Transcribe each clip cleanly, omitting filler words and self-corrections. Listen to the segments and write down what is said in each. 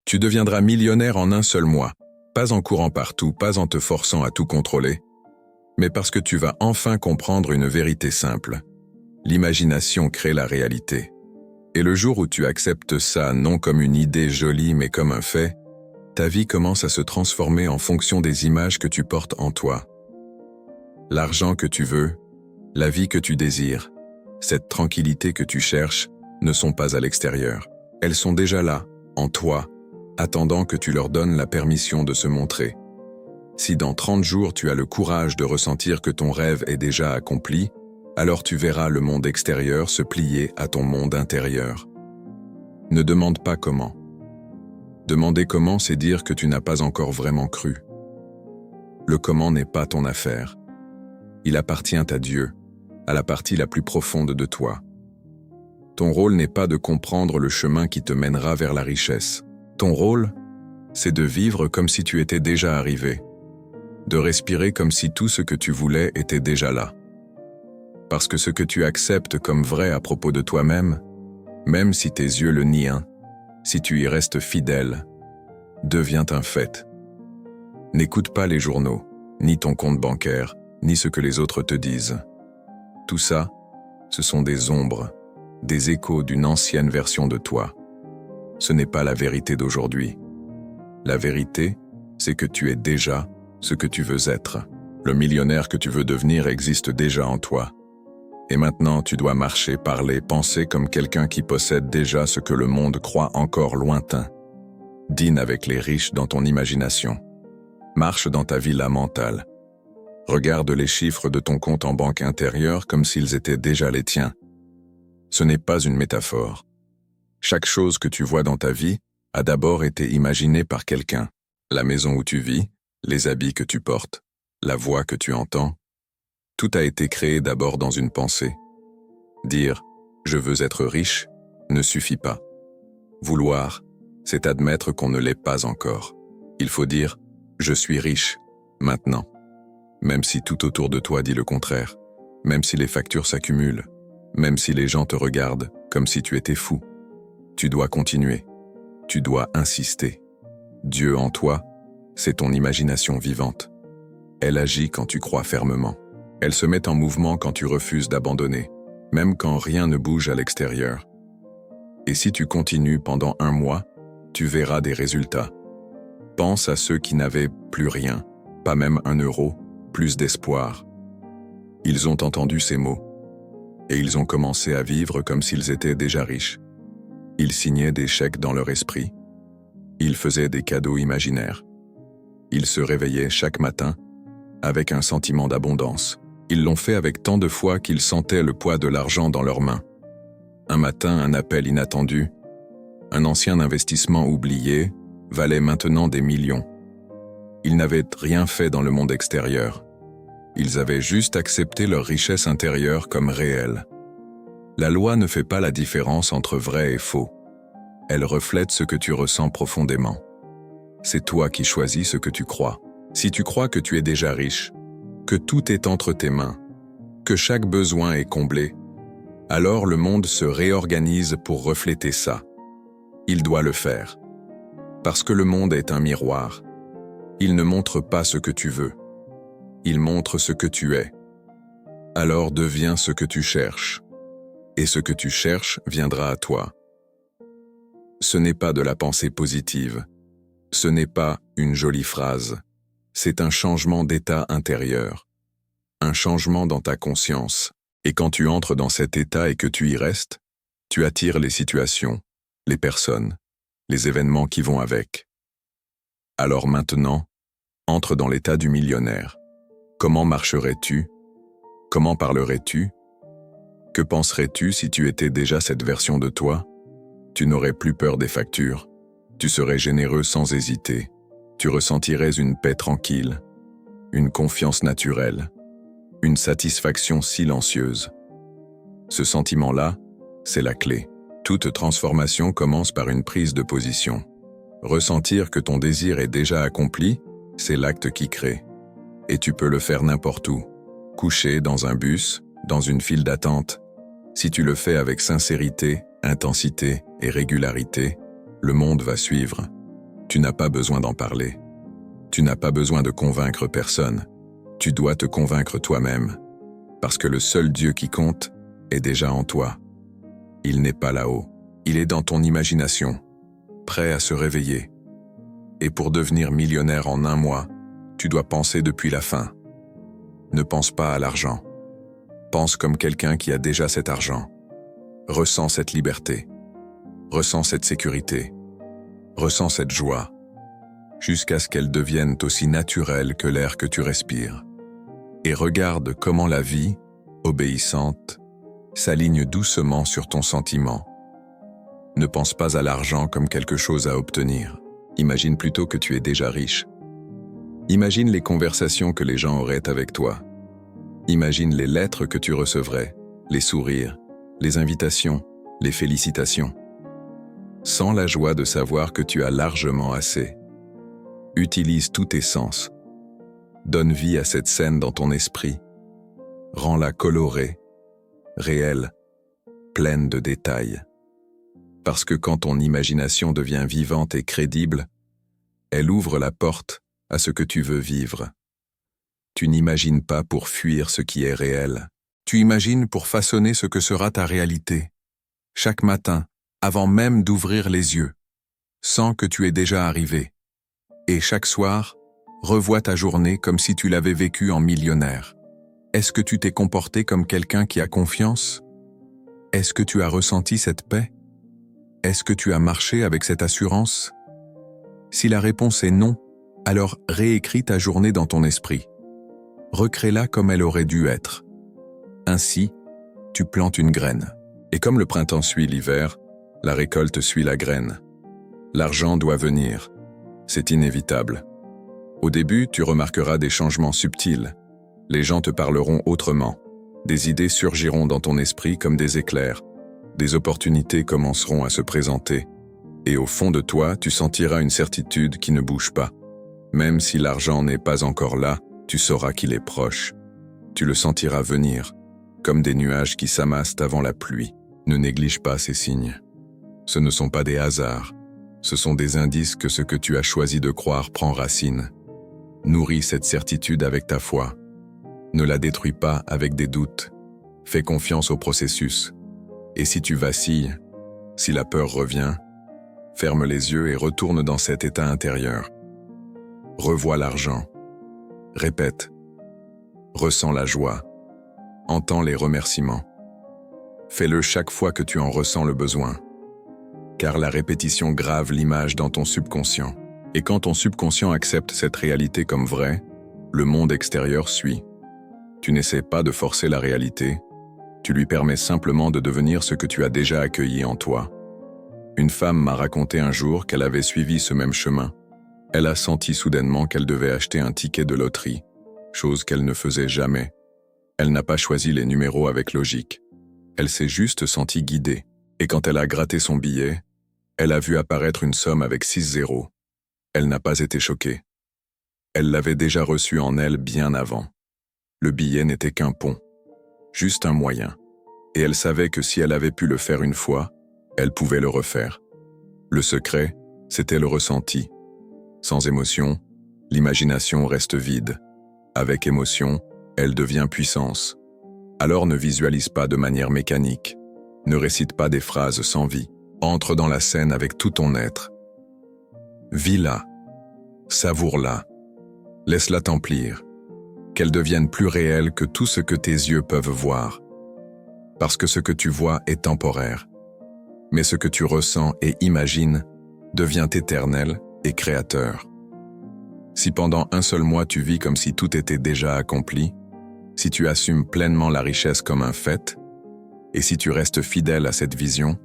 Tu deviendras millionnaire en un seul mois, pas en courant partout, pas en te forçant à tout contrôler, mais parce que tu vas enfin comprendre une vérité simple. L'imagination crée la réalité. Et le jour où tu acceptes ça non comme une idée jolie mais comme un fait, ta vie commence à se transformer en fonction des images que tu portes en toi. L'argent que tu veux, la vie que tu désires, cette tranquillité que tu cherches, ne sont pas à l'extérieur. Elles sont déjà là, en toi, attendant que tu leur donnes la permission de se montrer. Si dans 30 jours tu as le courage de ressentir que ton rêve est déjà accompli, alors tu verras le monde extérieur se plier à ton monde intérieur. Ne demande pas comment. Demander comment, c'est dire que tu n'as pas encore vraiment cru. Le comment n'est pas ton affaire. Il appartient à Dieu, à la partie la plus profonde de toi. Ton rôle n'est pas de comprendre le chemin qui te mènera vers la richesse. Ton rôle, c'est de vivre comme si tu étais déjà arrivé, de respirer comme si tout ce que tu voulais était déjà là. Parce que ce que tu acceptes comme vrai à propos de toi-même, même si tes yeux le nient, si tu y restes fidèle, devient un fait. N'écoute pas les journaux, ni ton compte bancaire, ni ce que les autres te disent. Tout ça, ce sont des ombres, des échos d'une ancienne version de toi. Ce n'est pas la vérité d'aujourd'hui. La vérité, c'est que tu es déjà ce que tu veux être. Le millionnaire que tu veux devenir existe déjà en toi. Et maintenant, tu dois marcher, parler, penser comme quelqu'un qui possède déjà ce que le monde croit encore lointain. Dîne avec les riches dans ton imagination. Marche dans ta villa mentale. Regarde les chiffres de ton compte en banque intérieure comme s'ils étaient déjà les tiens. Ce n'est pas une métaphore. Chaque chose que tu vois dans ta vie a d'abord été imaginée par quelqu'un. La maison où tu vis, les habits que tu portes, la voix que tu entends. Tout a été créé d'abord dans une pensée. Dire « je veux être riche » ne suffit pas. Vouloir, c'est admettre qu'on ne l'est pas encore. Il faut dire « je suis riche » maintenant. Même si tout autour de toi dit le contraire, même si les factures s'accumulent, même si les gens te regardent comme si tu étais fou. Tu dois continuer. Tu dois insister. Dieu en toi, c'est ton imagination vivante. Elle agit quand tu crois fermement. Elle se met en mouvement quand tu refuses d'abandonner, même quand rien ne bouge à l'extérieur. Et si tu continues pendant 1 mois, tu verras des résultats. Pense à ceux qui n'avaient plus rien, pas même 1 euro, plus d'espoir. Ils ont entendu ces mots, et ils ont commencé à vivre comme s'ils étaient déjà riches. Ils signaient des chèques dans leur esprit. Ils faisaient des cadeaux imaginaires. Ils se réveillaient chaque matin avec un sentiment d'abondance. Ils l'ont fait avec tant de foi qu'ils sentaient le poids de l'argent dans leurs mains. Un matin, un appel inattendu, un ancien investissement oublié, valait maintenant des millions. Ils n'avaient rien fait dans le monde extérieur. Ils avaient juste accepté leur richesse intérieure comme réelle. La loi ne fait pas la différence entre vrai et faux. Elle reflète ce que tu ressens profondément. C'est toi qui choisis ce que tu crois. Si tu crois que tu es déjà riche, que tout est entre tes mains, que chaque besoin est comblé, alors le monde se réorganise pour refléter ça. Il doit le faire. Parce que le monde est un miroir. Il ne montre pas ce que tu veux. Il montre ce que tu es. Alors deviens ce que tu cherches. Et ce que tu cherches viendra à toi. Ce n'est pas de la pensée positive. Ce n'est pas une jolie phrase. C'est un changement d'état intérieur. Un changement dans ta conscience. Et quand tu entres dans cet état et que tu y restes, tu attires les situations, les personnes, les événements qui vont avec. Alors maintenant, entre dans l'état du millionnaire. Comment marcherais-tu? Comment parlerais-tu? Que penserais-tu si tu étais déjà cette version de toi? Tu n'aurais plus peur des factures. Tu serais généreux sans hésiter. Tu ressentirais une paix tranquille, une confiance naturelle, une satisfaction silencieuse. Ce sentiment-là, c'est la clé. Toute transformation commence par une prise de position. Ressentir que ton désir est déjà accompli, c'est l'acte qui crée. Et tu peux le faire n'importe où. Couché dans un bus, dans une file d'attente. Si tu le fais avec sincérité, intensité et régularité, le monde va suivre. Tu n'as pas besoin d'en parler. Tu n'as pas besoin de convaincre personne. Tu dois te convaincre toi-même. Parce que le seul Dieu qui compte est déjà en toi. Il n'est pas là-haut. Il est dans ton imagination, prêt à se réveiller. Et pour devenir millionnaire en 1 mois, tu dois penser depuis la fin. Ne pense pas à l'argent. Pense comme quelqu'un qui a déjà cet argent. Ressens cette liberté. Ressens cette sécurité. Ressens cette joie. Jusqu'à ce qu'elle devienne aussi naturelle que l'air que tu respires. Et regarde comment la vie, obéissante, s'aligne doucement sur ton sentiment. Ne pense pas à l'argent comme quelque chose à obtenir. Imagine plutôt que tu es déjà riche. Imagine les conversations que les gens auraient avec toi. Imagine les lettres que tu recevrais, les sourires, les invitations, les félicitations. Sens la joie de savoir que tu as largement assez. Utilise tous tes sens. Donne vie à cette scène dans ton esprit. Rends-la colorée, réelle, pleine de détails. Parce que quand ton imagination devient vivante et crédible, elle ouvre la porte à ce que tu veux vivre. Tu n'imagines pas pour fuir ce qui est réel. Tu imagines pour façonner ce que sera ta réalité. Chaque matin, avant même d'ouvrir les yeux, sens que tu es déjà arrivé. Et chaque soir, revois ta journée comme si tu l'avais vécue en millionnaire. Est-ce que tu t'es comporté comme quelqu'un qui a confiance? Est-ce que tu as ressenti cette paix? Est-ce que tu as marché avec cette assurance? Si la réponse est non, alors réécris ta journée dans ton esprit. Recrée-la comme elle aurait dû être. Ainsi, tu plantes une graine. Et comme le printemps suit l'hiver, la récolte suit la graine. L'argent doit venir. C'est inévitable. Au début, tu remarqueras des changements subtils. Les gens te parleront autrement. Des idées surgiront dans ton esprit comme des éclairs. Des opportunités commenceront à se présenter. Et au fond de toi, tu sentiras une certitude qui ne bouge pas. Même si l'argent n'est pas encore là, tu sauras qu'il est proche. Tu le sentiras venir, comme des nuages qui s'amassent avant la pluie. Ne néglige pas ces signes. Ce ne sont pas des hasards. Ce sont des indices que ce que tu as choisi de croire prend racine. Nourris cette certitude avec ta foi. Ne la détruis pas avec des doutes. Fais confiance au processus. Et si tu vacilles, si la peur revient, ferme les yeux et retourne dans cet état intérieur. Revois l'argent. Répète. Ressens la joie. Entends les remerciements. Fais-le chaque fois que tu en ressens le besoin. Car la répétition grave l'image dans ton subconscient. Et quand ton subconscient accepte cette réalité comme vraie, le monde extérieur suit. Tu n'essaies pas de forcer la réalité, tu lui permets simplement de devenir ce que tu as déjà accueilli en toi. Une femme m'a raconté un jour qu'elle avait suivi ce même chemin. Elle a senti soudainement qu'elle devait acheter un ticket de loterie, chose qu'elle ne faisait jamais. Elle n'a pas choisi les numéros avec logique. Elle s'est juste sentie guidée, et quand elle a gratté son billet, elle a vu apparaître une somme avec 6 zéros. Elle n'a pas été choquée. Elle l'avait déjà reçu en elle bien avant. Le billet n'était qu'un pont, juste un moyen. Et elle savait que si elle avait pu le faire une fois, elle pouvait le refaire. Le secret, c'était le ressenti. Sans émotion, l'imagination reste vide. Avec émotion, elle devient puissance. Alors ne visualise pas de manière mécanique. Ne récite pas des phrases sans vie. Entre dans la scène avec tout ton être. Vis-la. Savoure-la. Laisse-la t'emplir. Qu'elle devienne plus réelle que tout ce que tes yeux peuvent voir. Parce que ce que tu vois est temporaire. Mais ce que tu ressens et imagines devient éternel et créateur. Si pendant un seul mois tu vis comme si tout était déjà accompli, si tu assumes pleinement la richesse comme un fait, et si tu restes fidèle à cette vision,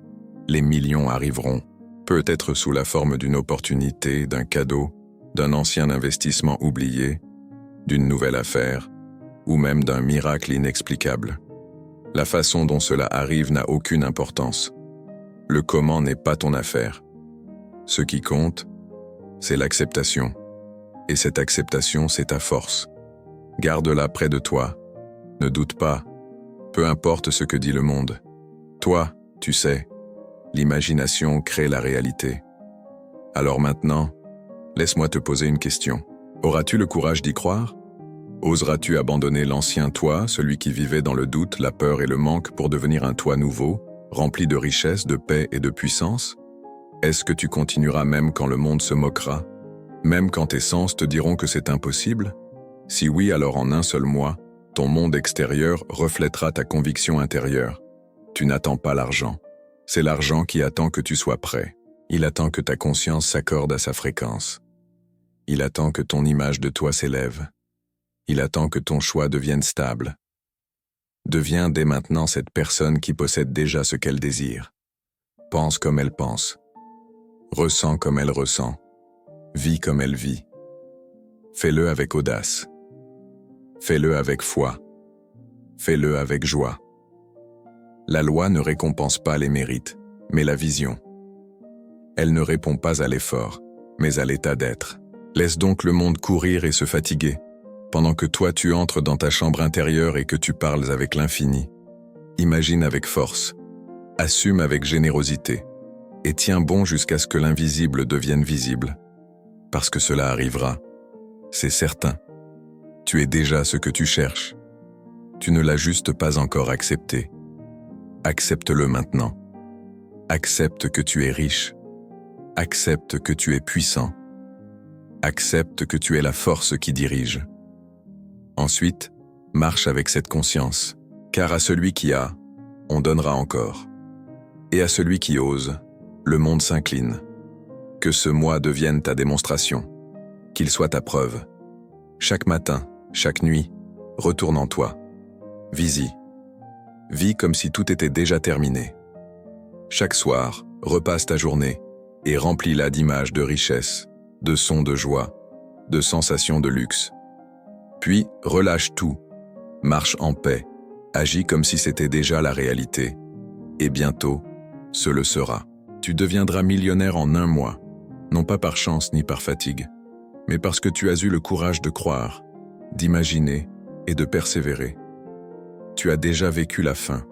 les millions arriveront, peut-être sous la forme d'une opportunité, d'un cadeau, d'un ancien investissement oublié, d'une nouvelle affaire, ou même d'un miracle inexplicable. La façon dont cela arrive n'a aucune importance. Le comment n'est pas ton affaire. Ce qui compte, c'est l'acceptation. Et cette acceptation, c'est ta force. Garde-la près de toi. Ne doute pas, peu importe ce que dit le monde. Toi, tu sais, l'imagination crée la réalité. Alors maintenant, Laisse-moi te poser une question. Auras-tu le courage d'y croire? Oseras-tu abandonner l'ancien toi, celui qui vivait dans le doute, la peur et le manque pour devenir un toi nouveau, rempli de richesse, de paix et de puissance? Est-ce que tu continueras même quand le monde se moquera? Même quand tes sens te diront que c'est impossible? Si oui, alors en un seul mois, ton monde extérieur reflètera ta conviction intérieure. Tu n'attends pas l'argent. C'est l'argent qui attend que tu sois prêt. Il attend que ta conscience s'accorde à sa fréquence. Il attend que ton image de toi s'élève. Il attend que ton choix devienne stable. Deviens dès maintenant cette personne qui possède déjà ce qu'elle désire. Pense comme elle pense. Ressens comme elle ressent. Vis comme elle vit. Fais-le avec audace. Fais-le avec foi. Fais-le avec joie. La loi ne récompense pas les mérites, mais la vision. Elle ne répond pas à l'effort, mais à l'état d'être. Laisse donc le monde courir et se fatiguer, pendant que toi tu entres dans ta chambre intérieure et que tu parles avec l'infini. Imagine avec force, assume avec générosité, et tiens bon jusqu'à ce que l'invisible devienne visible. Parce que cela arrivera, c'est certain. Tu es déjà ce que tu cherches. Tu ne l'as juste pas encore accepté. Accepte-le maintenant. Accepte que tu es riche. Accepte que tu es puissant. Accepte que tu es la force qui dirige. Ensuite, marche avec cette conscience, car à celui qui a, on donnera encore. Et à celui qui ose, le monde s'incline. Que ce moi devienne ta démonstration, qu'il soit ta preuve. Chaque matin, chaque nuit, retourne en toi. Vis-y. Vis comme si tout était déjà terminé. Chaque soir, repasse ta journée et remplis-la d'images de richesse, de sons de joie, de sensations de luxe. Puis, relâche tout, marche en paix, agis comme si c'était déjà la réalité. Et bientôt, ce le sera. Tu deviendras millionnaire en un mois, non pas par chance ni par fatigue, mais parce que tu as eu le courage de croire, d'imaginer et de persévérer. Tu as déjà vécu la fin,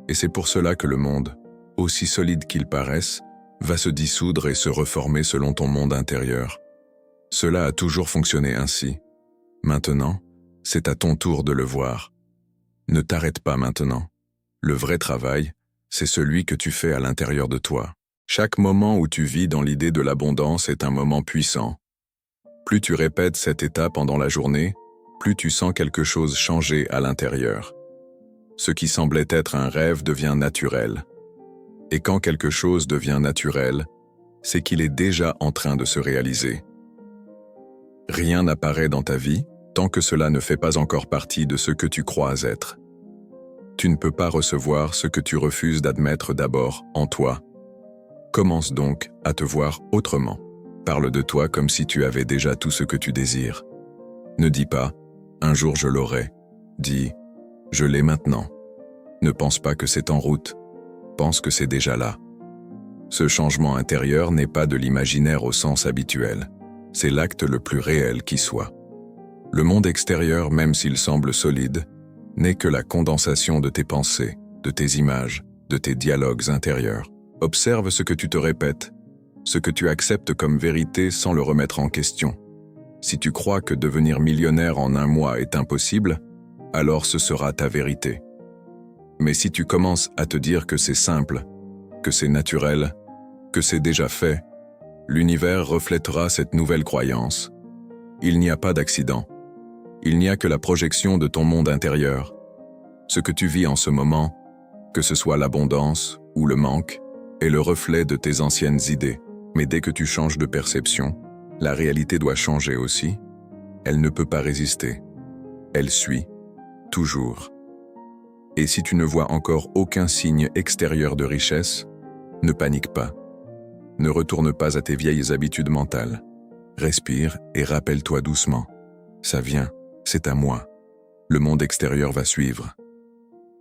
et c'est pour cela que le monde, aussi solide qu'il paraisse, va se dissoudre et se reformer selon ton monde intérieur. Cela a toujours fonctionné ainsi. Maintenant, c'est à ton tour de le voir. Ne t'arrête pas maintenant. Le vrai travail, c'est celui que tu fais à l'intérieur de toi. Chaque moment où tu vis dans l'idée de l'abondance est un moment puissant. Plus tu répètes cet état pendant la journée, plus tu sens quelque chose changer à l'intérieur. Ce qui semblait être un rêve devient naturel. Et quand quelque chose devient naturel, c'est qu'il est déjà en train de se réaliser. Rien n'apparaît dans ta vie tant que cela ne fait pas encore partie de ce que tu crois être. Tu ne peux pas recevoir ce que tu refuses d'admettre d'abord en toi. Commence donc à te voir autrement. Parle de toi comme si tu avais déjà tout ce que tu désires. Ne dis pas « un jour je l'aurai ». Dis « je l'ai maintenant ». Ne pense pas que c'est en route. Pense que c'est déjà là. Ce changement intérieur n'est pas de l'imaginaire au sens habituel. C'est l'acte le plus réel qui soit. Le monde extérieur, même s'il semble solide, n'est que la condensation de tes pensées, de tes images, de tes dialogues intérieurs. Observe ce que tu te répètes, ce que tu acceptes comme vérité sans le remettre en question. Si tu crois que devenir millionnaire en un mois est impossible, alors ce sera ta vérité. Mais si tu commences à te dire que c'est simple, que c'est naturel, que c'est déjà fait, l'univers reflètera cette nouvelle croyance. Il n'y a pas d'accident. Il n'y a que la projection de ton monde intérieur. Ce que tu vis en ce moment, que ce soit l'abondance ou le manque, est le reflet de tes anciennes idées. Mais dès que tu changes de perception, la réalité doit changer aussi. Elle ne peut pas résister. Elle suit, toujours. Et si tu ne vois encore aucun signe extérieur de richesse, ne panique pas. Ne retourne pas à tes vieilles habitudes mentales. Respire et rappelle-toi doucement. Ça vient, c'est à moi. Le monde extérieur va suivre.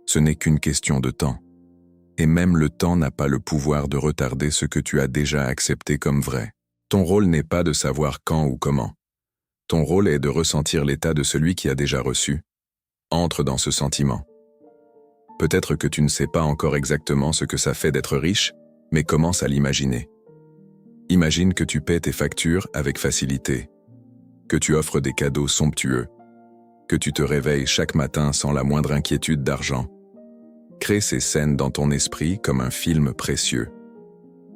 Ce n'est qu'une question de temps. Et même le temps n'a pas le pouvoir de retarder ce que tu as déjà accepté comme vrai. Ton rôle n'est pas de savoir quand ou comment. Ton rôle est de ressentir l'état de celui qui a déjà reçu. Entre dans ce sentiment. Peut-être que tu ne sais pas encore exactement ce que ça fait d'être riche, mais commence à l'imaginer. Imagine que tu paies tes factures avec facilité, que tu offres des cadeaux somptueux, que tu te réveilles chaque matin sans la moindre inquiétude d'argent. Crée ces scènes dans ton esprit comme un film précieux.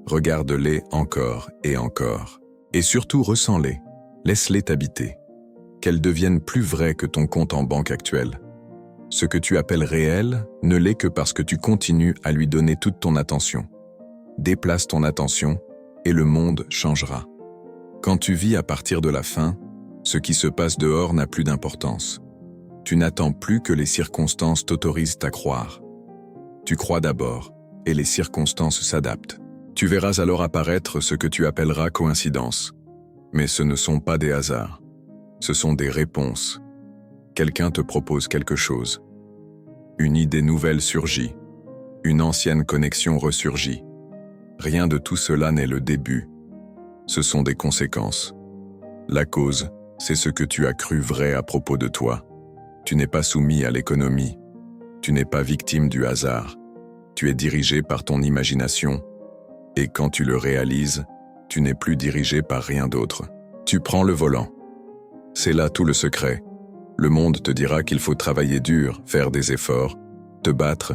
Regarde-les encore et encore. Et surtout ressens-les. Laisse-les t'habiter. Qu'elles deviennent plus vraies que ton compte en banque actuel. Ce que tu appelles réel ne l'est que parce que tu continues à lui donner toute ton attention. Déplace ton attention et le monde changera. Quand tu vis à partir de la fin, ce qui se passe dehors n'a plus d'importance. Tu n'attends plus que les circonstances t'autorisent à croire. Tu crois d'abord, et les circonstances s'adaptent. Tu verras alors apparaître ce que tu appelleras coïncidence. Mais ce ne sont pas des hasards. Ce sont des réponses. Quelqu'un te propose quelque chose. Une idée nouvelle surgit. Une ancienne connexion ressurgit. Rien de tout cela n'est le début. Ce sont des conséquences. La cause, c'est ce que tu as cru vrai à propos de toi. Tu n'es pas soumis à l'économie. Tu n'es pas victime du hasard. Tu es dirigé par ton imagination. Et quand tu le réalises, tu n'es plus dirigé par rien d'autre. Tu prends le volant. C'est là tout le secret. Le monde te dira qu'il faut travailler dur, faire des efforts, te battre,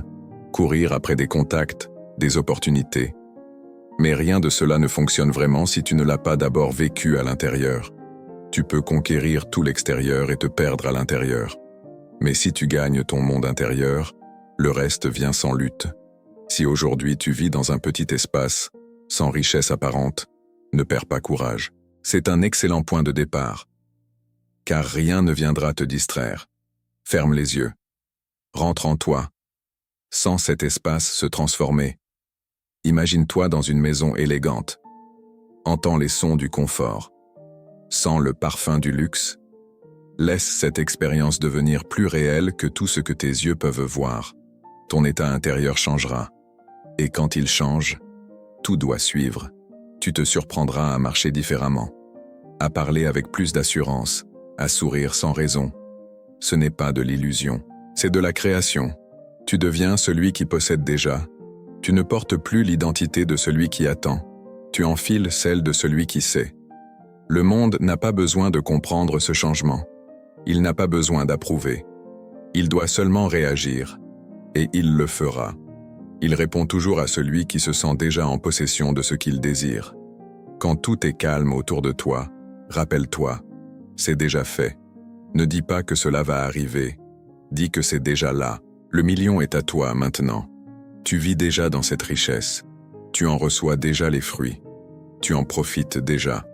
courir après des contacts, des opportunités. Mais rien de cela ne fonctionne vraiment si tu ne l'as pas d'abord vécu à l'intérieur. Tu peux conquérir tout l'extérieur et te perdre à l'intérieur. Mais si tu gagnes ton monde intérieur, le reste vient sans lutte. Si aujourd'hui tu vis dans un petit espace, sans richesse apparente, ne perds pas courage. C'est un excellent point de départ. Car rien ne viendra te distraire. Ferme les yeux. Rentre en toi. Sens cet espace se transformer. Imagine-toi dans une maison élégante. Entends les sons du confort. Sens le parfum du luxe. Laisse cette expérience devenir plus réelle que tout ce que tes yeux peuvent voir. Ton état intérieur changera. Et quand il change, tout doit suivre. Tu te surprendras à marcher différemment, à parler avec plus d'assurance, à sourire sans raison. Ce n'est pas de l'illusion, c'est de la création. Tu deviens celui qui possède déjà. Tu ne portes plus l'identité de celui qui attend. Tu enfiles celle de celui qui sait. Le monde n'a pas besoin de comprendre ce changement. Il n'a pas besoin d'approuver. Il doit seulement réagir. Et il le fera. Il répond toujours à celui qui se sent déjà en possession de ce qu'il désire. Quand tout est calme autour de toi, rappelle-toi, c'est déjà fait. Ne dis pas que cela va arriver. Dis que c'est déjà là. Le million est à toi maintenant. Tu vis déjà dans cette richesse. Tu en reçois déjà les fruits. Tu en profites déjà.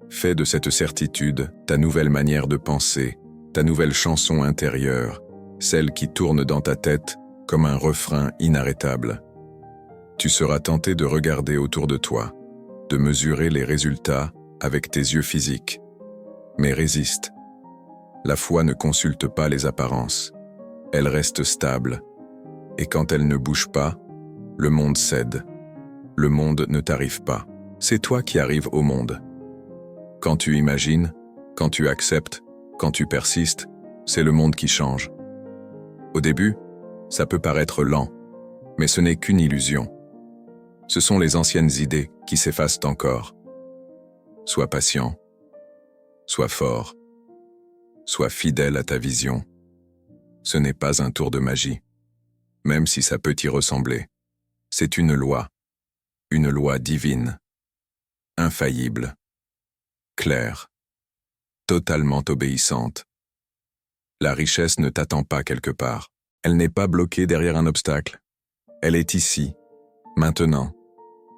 Fais de cette certitude ta nouvelle manière de penser, ta nouvelle chanson intérieure, celle qui tourne dans ta tête comme un refrain inarrêtable. Tu seras tenté de regarder autour de toi, de mesurer les résultats avec tes yeux physiques. Mais résiste. La foi ne consulte pas les apparences. Elle reste stable. Et quand elle ne bouge pas, le monde cède. Le monde ne t'arrive pas. C'est toi qui arrives au monde. Quand tu imagines, quand tu acceptes, quand tu persistes, c'est le monde qui change. Au début, ça peut paraître lent, mais ce n'est qu'une illusion. Ce sont les anciennes idées qui s'effacent encore. Sois patient, sois fort, sois fidèle à ta vision. Ce n'est pas un tour de magie, même si ça peut y ressembler. C'est une loi divine, infaillible, claire, totalement obéissante. La richesse ne t'attend pas quelque part. Elle n'est pas bloquée derrière un obstacle. Elle est ici, maintenant,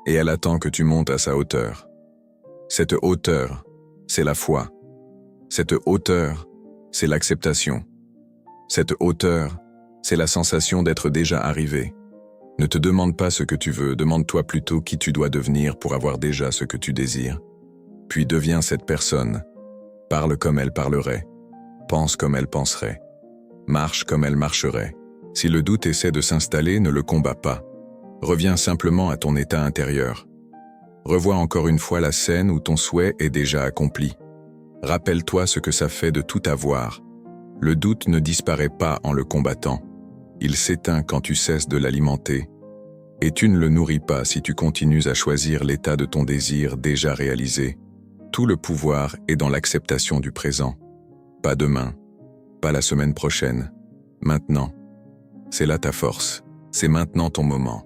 et elle attend que tu montes à sa hauteur. Cette hauteur, c'est la foi. Cette hauteur, c'est l'acceptation. Cette hauteur, c'est la sensation d'être déjà arrivé. Ne te demande pas ce que tu veux, demande-toi plutôt qui tu dois devenir pour avoir déjà ce que tu désires. Puis deviens cette personne. Parle comme elle parlerait. Pense comme elle penserait. Marche comme elle marcherait. Si le doute essaie de s'installer, ne le combats pas. Reviens simplement à ton état intérieur. Revois encore une fois la scène où ton souhait est déjà accompli. Rappelle-toi ce que ça fait de tout avoir. Le doute ne disparaît pas en le combattant. Il s'éteint quand tu cesses de l'alimenter. Et tu ne le nourris pas si tu continues à choisir l'état de ton désir déjà réalisé. Tout le pouvoir est dans l'acceptation du présent. Pas demain, pas la semaine prochaine, maintenant. C'est là ta force, c'est maintenant ton moment.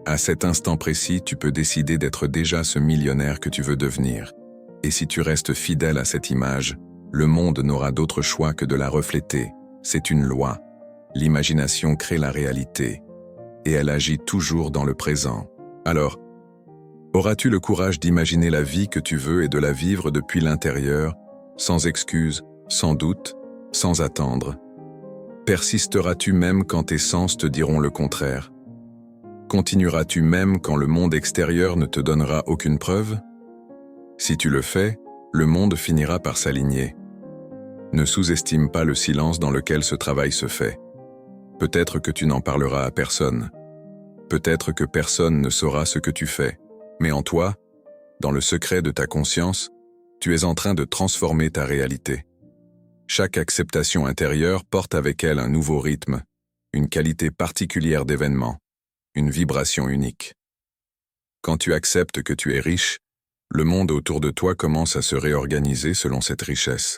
À cet instant précis, tu peux décider d'être déjà ce millionnaire que tu veux devenir. Et si tu restes fidèle à cette image, le monde n'aura d'autre choix que de la refléter. C'est une loi. L'imagination crée la réalité. Et elle agit toujours dans le présent. Alors, auras-tu le courage d'imaginer la vie que tu veux et de la vivre depuis l'intérieur, sans excuse, sans doute, sans attendre? Persisteras-tu même quand tes sens te diront le contraire? Continueras-tu même quand le monde extérieur ne te donnera aucune preuve? Si tu le fais, le monde finira par s'aligner. Ne sous-estime pas le silence dans lequel ce travail se fait. Peut-être que tu n'en parleras à personne. Peut-être que personne ne saura ce que tu fais. Mais en toi, dans le secret de ta conscience, tu es en train de transformer ta réalité. Chaque acceptation intérieure porte avec elle un nouveau rythme, une qualité particulière d'événement, une vibration unique. Quand tu acceptes que tu es riche, le monde autour de toi commence à se réorganiser selon cette richesse.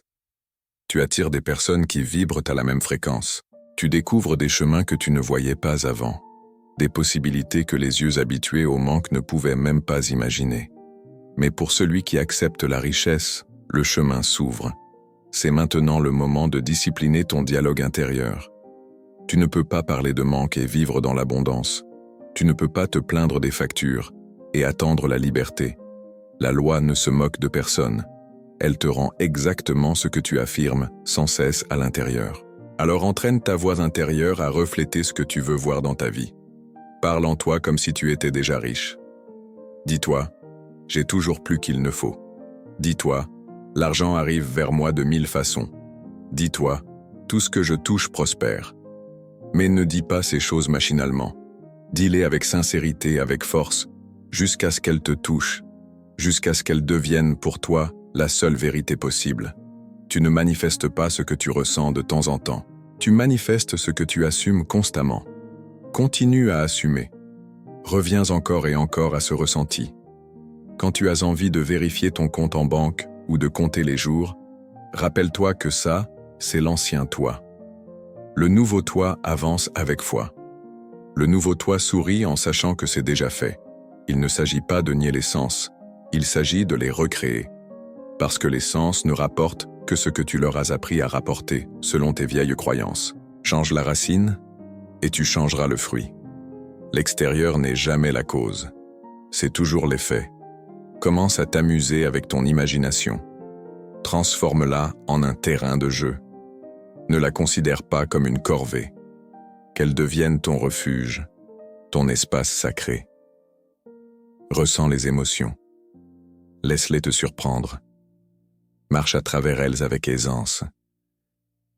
Tu attires des personnes qui vibrent à la même fréquence. Tu découvres des chemins que tu ne voyais pas avant, des possibilités que les yeux habitués au manque ne pouvaient même pas imaginer. Mais pour celui qui accepte la richesse, le chemin s'ouvre. C'est maintenant le moment de discipliner ton dialogue intérieur. Tu ne peux pas parler de manque et vivre dans l'abondance. Tu ne peux pas te plaindre des factures et attendre la liberté. La loi ne se moque de personne. Elle te rend exactement ce que tu affirmes sans cesse à l'intérieur. Alors entraîne ta voix intérieure à refléter ce que tu veux voir dans ta vie. Parle en toi comme si tu étais déjà riche. Dis-toi, j'ai toujours plus qu'il ne faut. Dis-toi, l'argent arrive vers moi de 1000 façons. Dis-toi, tout ce que je touche prospère. Mais ne dis pas ces choses machinalement. Dis-les avec sincérité, avec force, jusqu'à ce qu'elles te touchent, jusqu'à ce qu'elles deviennent pour toi la seule vérité possible. Tu ne manifestes pas ce que tu ressens de temps en temps. Tu manifestes ce que tu assumes constamment. Continue à assumer. Reviens encore et encore à ce ressenti. Quand tu as envie de vérifier ton compte en banque ou de compter les jours, rappelle-toi que ça, c'est l'ancien toi. Le nouveau toi avance avec foi. Le nouveau toi sourit en sachant que c'est déjà fait. Il ne s'agit pas de nier les sens, il s'agit de les recréer. Parce que les sens ne rapportent que ce que tu leur as appris à rapporter selon tes vieilles croyances. Change la racine et tu changeras le fruit. L'extérieur n'est jamais la cause, c'est toujours l'effet. Commence à t'amuser avec ton imagination. Transforme-la en un terrain de jeu. Ne la considère pas comme une corvée. Qu'elle devienne ton refuge, ton espace sacré. Ressens les émotions. Laisse-les te surprendre. Marche à travers elles avec aisance.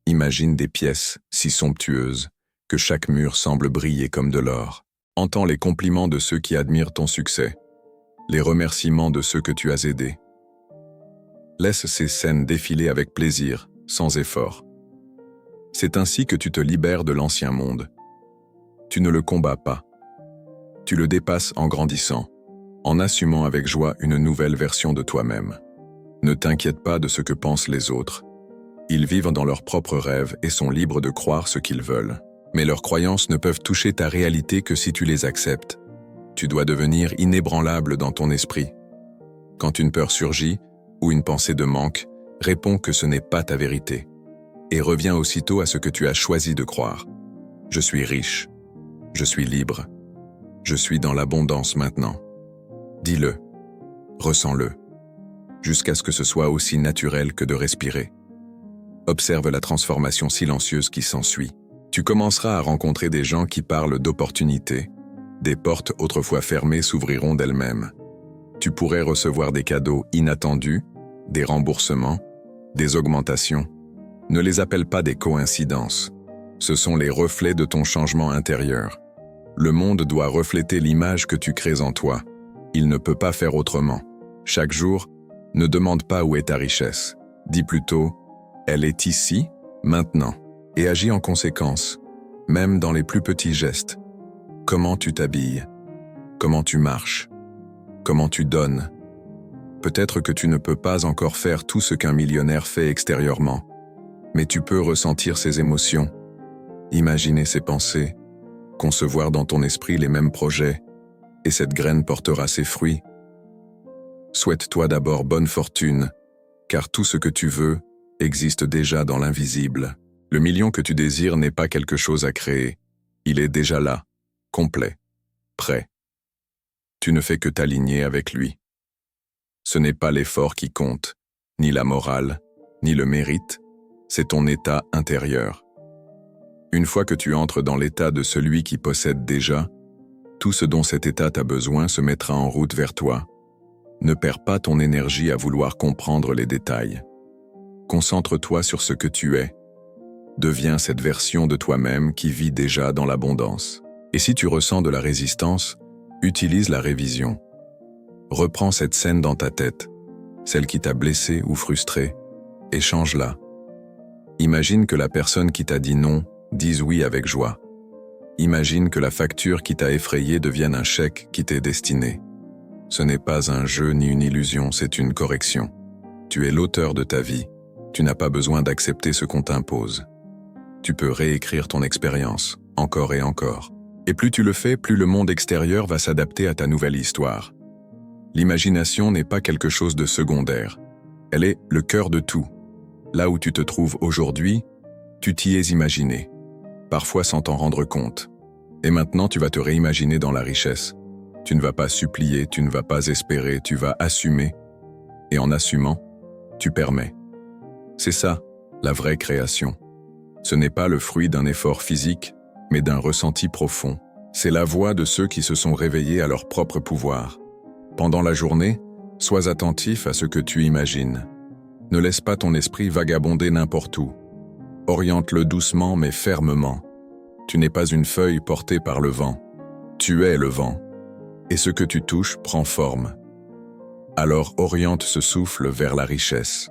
Imagine des pièces si somptueuses que chaque mur semble briller comme de l'or. Entends les compliments de ceux qui admirent ton succès, les remerciements de ceux que tu as aidés. Laisse ces scènes défiler avec plaisir, sans effort. C'est ainsi que tu te libères de l'ancien monde. Tu ne le combats pas. Tu le dépasses en grandissant, en assumant avec joie une nouvelle version de toi-même. Ne t'inquiète pas de ce que pensent les autres. Ils vivent dans leurs propres rêves et sont libres de croire ce qu'ils veulent. Mais leurs croyances ne peuvent toucher ta réalité que si tu les acceptes. Tu dois devenir inébranlable dans ton esprit. Quand une peur surgit, ou une pensée de manque, réponds que ce n'est pas ta vérité. Et reviens aussitôt à ce que tu as choisi de croire. Je suis riche. Je suis libre. Je suis dans l'abondance maintenant. Dis-le. Ressens-le. Jusqu'à ce que ce soit aussi naturel que de respirer. Observe la transformation silencieuse qui s'ensuit. Tu commenceras à rencontrer des gens qui parlent d'opportunités. Des portes autrefois fermées s'ouvriront d'elles-mêmes. Tu pourrais recevoir des cadeaux inattendus, des remboursements, des augmentations. Ne les appelle pas des coïncidences. Ce sont les reflets de ton changement intérieur. Le monde doit refléter l'image que tu crées en toi. Il ne peut pas faire autrement. Chaque jour, ne demande pas où est ta richesse. Dis plutôt, elle est ici, maintenant. Et agis en conséquence, même dans les plus petits gestes. Comment tu t'habilles, comment tu marches, comment tu donnes. Peut-être que tu ne peux pas encore faire tout ce qu'un millionnaire fait extérieurement, mais tu peux ressentir ses émotions, imaginer ses pensées, concevoir dans ton esprit les mêmes projets, et cette graine portera ses fruits. Souhaite-toi d'abord bonne fortune, car tout ce que tu veux existe déjà dans l'invisible. Le million que tu désires n'est pas quelque chose à créer, il est déjà là, complet, prêt. Tu ne fais que t'aligner avec lui. Ce n'est pas l'effort qui compte, ni la morale, ni le mérite, c'est ton état intérieur. Une fois que tu entres dans l'état de celui qui possède déjà, tout ce dont cet état t'a besoin se mettra en route vers toi. Ne perds pas ton énergie à vouloir comprendre les détails. Concentre-toi sur ce que tu es. Deviens cette version de toi-même qui vit déjà dans l'abondance. Et si tu ressens de la résistance, utilise la révision. Reprends cette scène dans ta tête, celle qui t'a blessé ou frustré, et change-la. Imagine que la personne qui t'a dit non dise oui avec joie. Imagine que la facture qui t'a effrayé devienne un chèque qui t'est destiné. Ce n'est pas un jeu ni une illusion, c'est une correction. Tu es l'auteur de ta vie. Tu n'as pas besoin d'accepter ce qu'on t'impose. Tu peux réécrire ton expérience, encore et encore. Et plus tu le fais, plus le monde extérieur va s'adapter à ta nouvelle histoire. L'imagination n'est pas quelque chose de secondaire. Elle est le cœur de tout. Là où tu te trouves aujourd'hui, tu t'y es imaginé, parfois sans t'en rendre compte. Et maintenant, tu vas te réimaginer dans la richesse. Tu ne vas pas supplier, tu ne vas pas espérer, tu vas assumer. Et en assumant, tu permets. C'est ça, la vraie création. Ce n'est pas le fruit d'un effort physique, mais d'un ressenti profond. C'est la voix de ceux qui se sont réveillés à leur propre pouvoir. Pendant la journée, sois attentif à ce que tu imagines. Ne laisse pas ton esprit vagabonder n'importe où. Oriente-le doucement mais fermement. Tu n'es pas une feuille portée par le vent. Tu es le vent. Et ce que tu touches prend forme. Alors oriente ce souffle vers la richesse.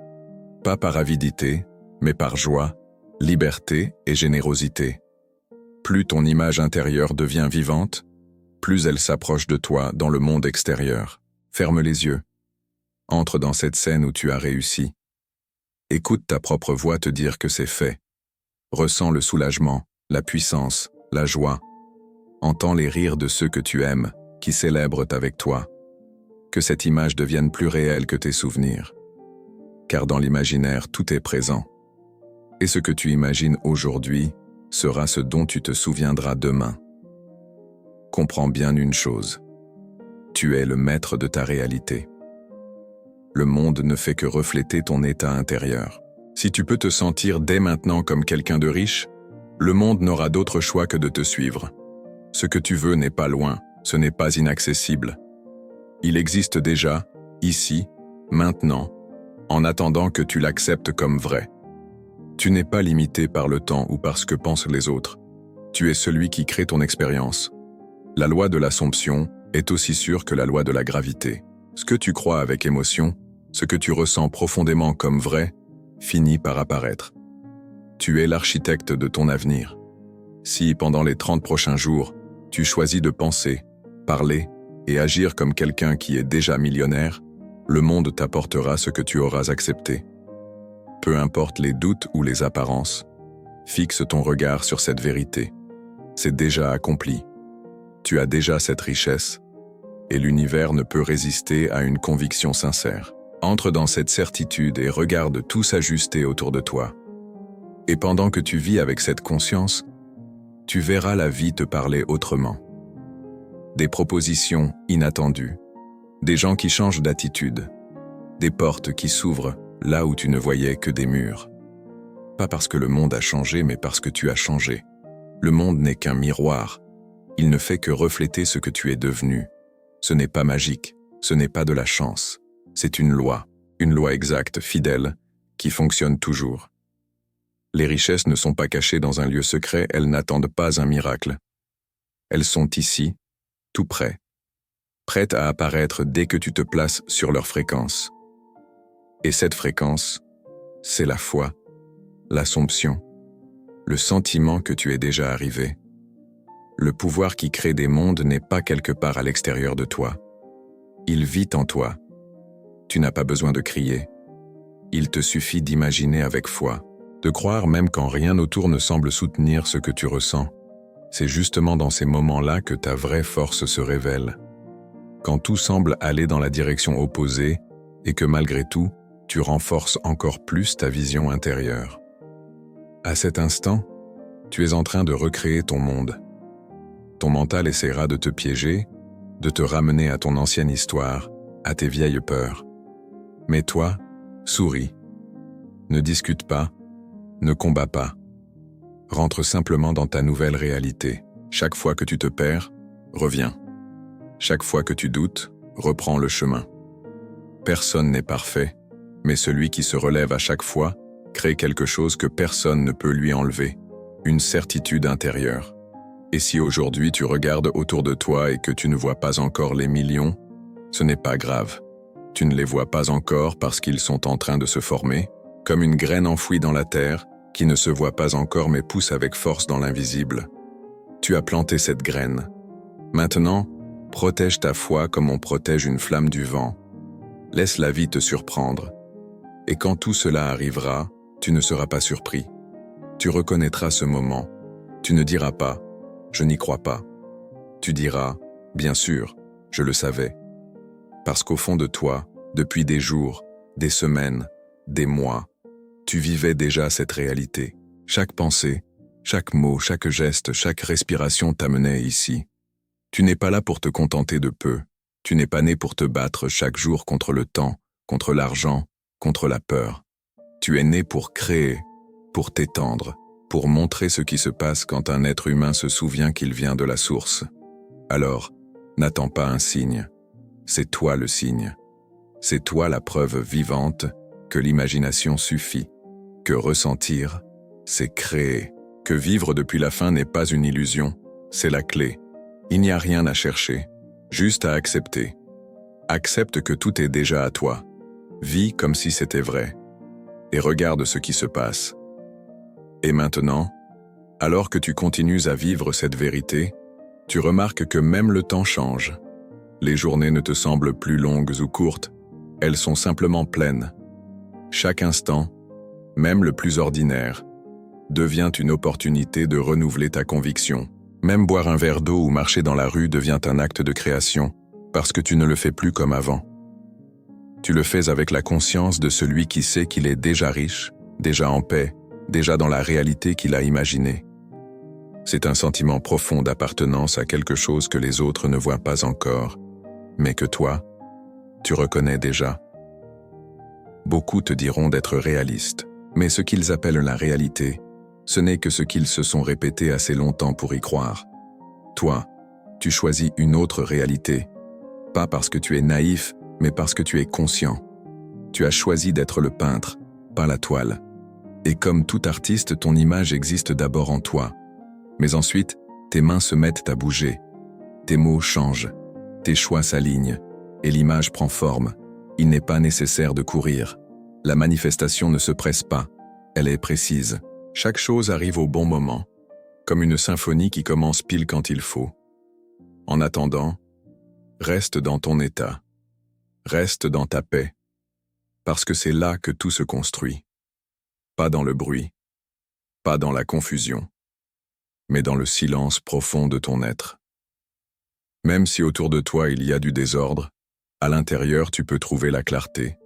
Pas par avidité, mais par joie, liberté et générosité. Plus ton image intérieure devient vivante, plus elle s'approche de toi dans le monde extérieur. Ferme les yeux. Entre dans cette scène où tu as réussi. Écoute ta propre voix te dire que c'est fait. Ressens le soulagement, la puissance, la joie. Entends les rires de ceux que tu aimes, qui célèbrent avec toi. Que cette image devienne plus réelle que tes souvenirs. Car dans l'imaginaire, tout est présent. Et ce que tu imagines aujourd'hui sera ce dont tu te souviendras demain. Comprends bien une chose. Tu es le maître de ta réalité. Le monde ne fait que refléter ton état intérieur. Si tu peux te sentir dès maintenant comme quelqu'un de riche, le monde n'aura d'autre choix que de te suivre. Ce que tu veux n'est pas loin, ce n'est pas inaccessible. Il existe déjà, ici, maintenant, en attendant que tu l'acceptes comme vrai. Tu n'es pas limité par le temps ou par ce que pensent les autres. Tu es celui qui crée ton expérience. La loi de l'Assomption est aussi sûre que la loi de la gravité. Ce que tu crois avec émotion, ce que tu ressens profondément comme vrai, finit par apparaître. Tu es l'architecte de ton avenir. Si, pendant les 30 prochains jours, tu choisis de penser, parler et agir comme quelqu'un qui est déjà millionnaire, le monde t'apportera ce que tu auras accepté. Peu importe les doutes ou les apparences, fixe ton regard sur cette vérité. C'est déjà accompli. Tu as déjà cette richesse, et l'univers ne peut résister à une conviction sincère. Entre dans cette certitude et regarde tout s'ajuster autour de toi. Et pendant que tu vis avec cette conscience, tu verras la vie te parler autrement. Des propositions inattendues, des gens qui changent d'attitude, des portes qui s'ouvrent là où tu ne voyais que des murs. Pas parce que le monde a changé, mais parce que tu as changé. Le monde n'est qu'un miroir. Il ne fait que refléter ce que tu es devenu. Ce n'est pas magique, ce n'est pas de la chance. C'est une loi exacte, fidèle, qui fonctionne toujours. Les richesses ne sont pas cachées dans un lieu secret, elles n'attendent pas un miracle. Elles sont ici, tout près, prêtes à apparaître dès que tu te places sur leur fréquence. Et cette fréquence, c'est la foi, l'Assomption, le sentiment que tu es déjà arrivé. Le pouvoir qui crée des mondes n'est pas quelque part à l'extérieur de toi. Il vit en toi. Tu n'as pas besoin de crier. Il te suffit d'imaginer avec foi, de croire même quand rien autour ne semble soutenir ce que tu ressens. C'est justement dans ces moments-là que ta vraie force se révèle. Quand tout semble aller dans la direction opposée et que malgré tout, tu renforces encore plus ta vision intérieure. À cet instant, tu es en train de recréer ton monde. Ton mental essaiera de te piéger, de te ramener à ton ancienne histoire, à tes vieilles peurs. Mais toi, souris. Ne discute pas, ne combats pas. Rentre simplement dans ta nouvelle réalité. Chaque fois que tu te perds, reviens. Chaque fois que tu doutes, reprends le chemin. Personne n'est parfait, mais celui qui se relève à chaque fois crée quelque chose que personne ne peut lui enlever, une certitude intérieure. Et si aujourd'hui tu regardes autour de toi et que tu ne vois pas encore les millions, ce n'est pas grave. Tu ne les vois pas encore parce qu'ils sont en train de se former, comme une graine enfouie dans la terre, qui ne se voit pas encore mais pousse avec force dans l'invisible. Tu as planté cette graine. Maintenant, protège ta foi comme on protège une flamme du vent. Laisse la vie te surprendre. Et quand tout cela arrivera, tu ne seras pas surpris. Tu reconnaîtras ce moment. Tu ne diras pas « je n'y crois pas ». Tu diras « bien sûr, je le savais ». Parce qu'au fond de toi, depuis des jours, des semaines, des mois, tu vivais déjà cette réalité. Chaque pensée, chaque mot, chaque geste, chaque respiration t'amenait ici. Tu n'es pas là pour te contenter de peu. Tu n'es pas né pour te battre chaque jour contre le temps, contre l'argent, contre la peur. Tu es né pour créer, pour t'étendre, pour montrer ce qui se passe quand un être humain se souvient qu'il vient de la source. Alors, n'attends pas un signe. C'est toi le signe. C'est toi la preuve vivante que l'imagination suffit, que ressentir, c'est créer, que vivre depuis la fin n'est pas une illusion, c'est la clé. Il n'y a rien à chercher, juste à accepter. Accepte que tout est déjà à toi. Vis comme si c'était vrai. Et regarde ce qui se passe. Et maintenant, alors que tu continues à vivre cette vérité, tu remarques que même le temps change. Les journées ne te semblent plus longues ou courtes, elles sont simplement pleines. Chaque instant, même le plus ordinaire, devient une opportunité de renouveler ta conviction. Même boire un verre d'eau ou marcher dans la rue devient un acte de création, parce que tu ne le fais plus comme avant. Tu le fais avec la conscience de celui qui sait qu'il est déjà riche, déjà en paix, déjà dans la réalité qu'il a imaginée. C'est un sentiment profond d'appartenance à quelque chose que les autres ne voient pas encore, mais que toi, tu reconnais déjà. Beaucoup te diront d'être réaliste, mais ce qu'ils appellent la réalité, ce n'est que ce qu'ils se sont répétés assez longtemps pour y croire. Toi, tu choisis une autre réalité, pas parce que tu es naïf, mais parce que tu es conscient. Tu as choisi d'être le peintre, pas la toile. Et comme tout artiste, ton image existe d'abord en toi. Mais ensuite, tes mains se mettent à bouger. Tes mots changent, tes choix s'alignent, et l'image prend forme. Il n'est pas nécessaire de courir. La manifestation ne se presse pas, elle est précise. Chaque chose arrive au bon moment, comme une symphonie qui commence pile quand il faut. En attendant, reste dans ton état. Reste dans ta paix, parce que c'est là que tout se construit. Pas dans le bruit, pas dans la confusion, mais dans le silence profond de ton être. Même si autour de toi il y a du désordre, à l'intérieur tu peux trouver la clarté.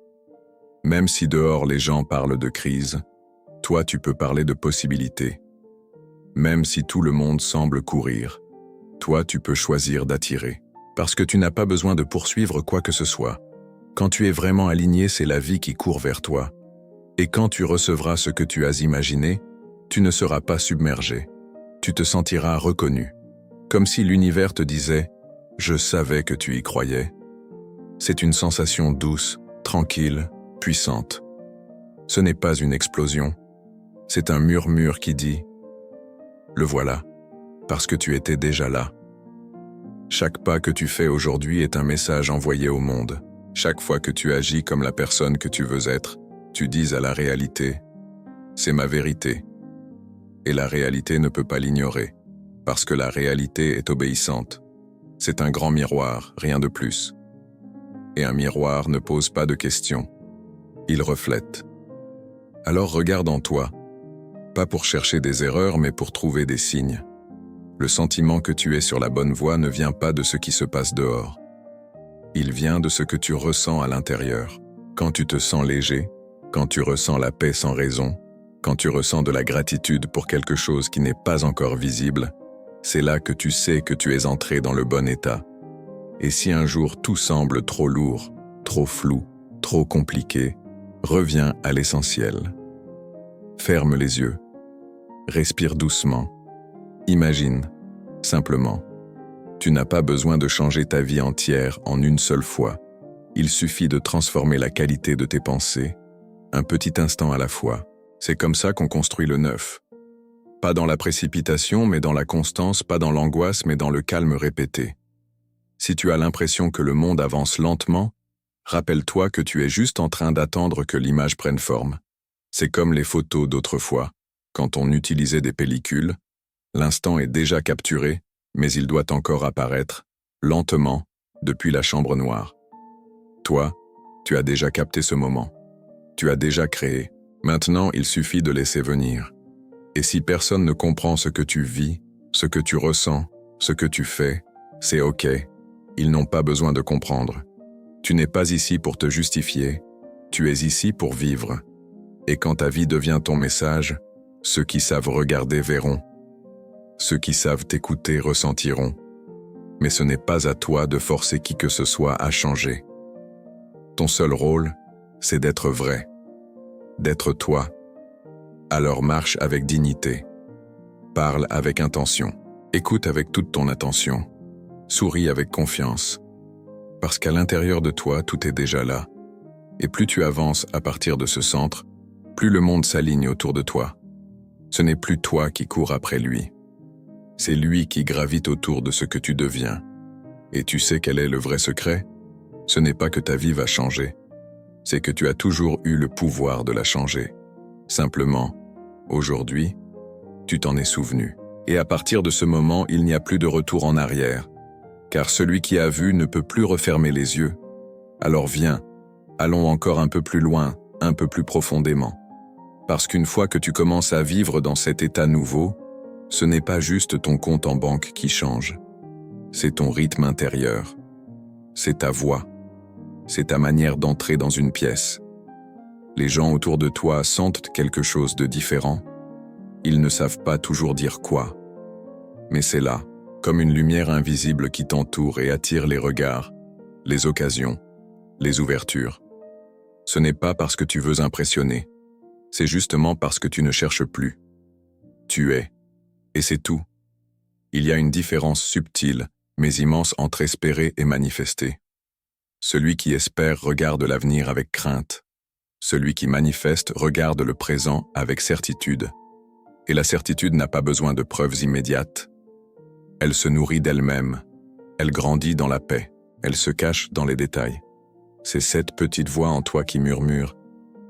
Même si dehors les gens parlent de crise, toi tu peux parler de possibilités. Même si tout le monde semble courir, toi tu peux choisir d'attirer. Parce que tu n'as pas besoin de poursuivre quoi que ce soit. Quand tu es vraiment aligné, c'est la vie qui court vers toi. Et quand tu recevras ce que tu as imaginé, tu ne seras pas submergé. Tu te sentiras reconnu. Comme si l'univers te disait « Je savais que tu y croyais ». C'est une sensation douce, tranquille, puissante. Ce n'est pas une explosion. C'est un murmure qui dit « Le voilà, parce que tu étais déjà là ». Chaque pas que tu fais aujourd'hui est un message envoyé au monde. Chaque fois que tu agis comme la personne que tu veux être, tu dis à la réalité « C'est ma vérité ». Et la réalité ne peut pas l'ignorer. Parce que la réalité est obéissante. C'est un grand miroir, rien de plus. Et un miroir ne pose pas de questions. Il reflète. Alors regarde en toi, pas pour chercher des erreurs, mais pour trouver des signes. Le sentiment que tu es sur la bonne voie ne vient pas de ce qui se passe dehors. Il vient de ce que tu ressens à l'intérieur. Quand tu te sens léger, quand tu ressens la paix sans raison, quand tu ressens de la gratitude pour quelque chose qui n'est pas encore visible, c'est là que tu sais que tu es entré dans le bon état. Et si un jour tout semble trop lourd, trop flou, trop compliqué, reviens à l'essentiel. Ferme les yeux. Respire doucement. Imagine, simplement. Tu n'as pas besoin de changer ta vie entière en une seule fois. Il suffit de transformer la qualité de tes pensées, un petit instant à la fois. C'est comme ça qu'on construit le neuf. Pas dans la précipitation, mais dans la constance, pas dans l'angoisse, mais dans le calme répété. Si tu as l'impression que le monde avance lentement, rappelle-toi que tu es juste en train d'attendre que l'image prenne forme. C'est comme les photos d'autrefois. Quand on utilisait des pellicules, l'instant est déjà capturé, mais il doit encore apparaître, lentement, depuis la chambre noire. Toi, tu as déjà capté ce moment. Tu as déjà créé. Maintenant, il suffit de laisser venir. Et si personne ne comprend ce que tu vis, ce que tu ressens, ce que tu fais, c'est OK. Ils n'ont pas besoin de comprendre. Tu n'es pas ici pour te justifier, tu es ici pour vivre. Et quand ta vie devient ton message, ceux qui savent regarder verront. Ceux qui savent t'écouter ressentiront. Mais ce n'est pas à toi de forcer qui que ce soit à changer. Ton seul rôle, c'est d'être vrai, d'être toi. Alors marche avec dignité. Parle avec intention. Écoute avec toute ton attention. Souris avec confiance. Parce qu'à l'intérieur de toi, tout est déjà là. Et plus tu avances à partir de ce centre, plus le monde s'aligne autour de toi. Ce n'est plus toi qui cours après lui. C'est lui qui gravite autour de ce que tu deviens. Et tu sais quel est le vrai secret? Ce n'est pas que ta vie va changer. C'est que tu as toujours eu le pouvoir de la changer. Simplement, aujourd'hui, tu t'en es souvenu. Et à partir de ce moment, il n'y a plus de retour en arrière. Car celui qui a vu ne peut plus refermer les yeux. Alors viens, allons encore un peu plus loin, un peu plus profondément. Parce qu'une fois que tu commences à vivre dans cet état nouveau, ce n'est pas juste ton compte en banque qui change. C'est ton rythme intérieur. C'est ta voix. C'est ta manière d'entrer dans une pièce. Les gens autour de toi sentent quelque chose de différent. Ils ne savent pas toujours dire quoi. Mais c'est là, comme une lumière invisible qui t'entoure et attire les regards, les occasions, les ouvertures. Ce n'est pas parce que tu veux impressionner, c'est justement parce que tu ne cherches plus. Tu es, et c'est tout. Il y a une différence subtile, mais immense entre espérer et manifester. Celui qui espère regarde l'avenir avec crainte. Celui qui manifeste regarde le présent avec certitude. Et la certitude n'a pas besoin de preuves immédiates. Elle se nourrit d'elle-même. Elle grandit dans la paix. Elle se cache dans les détails. C'est cette petite voix en toi qui murmure.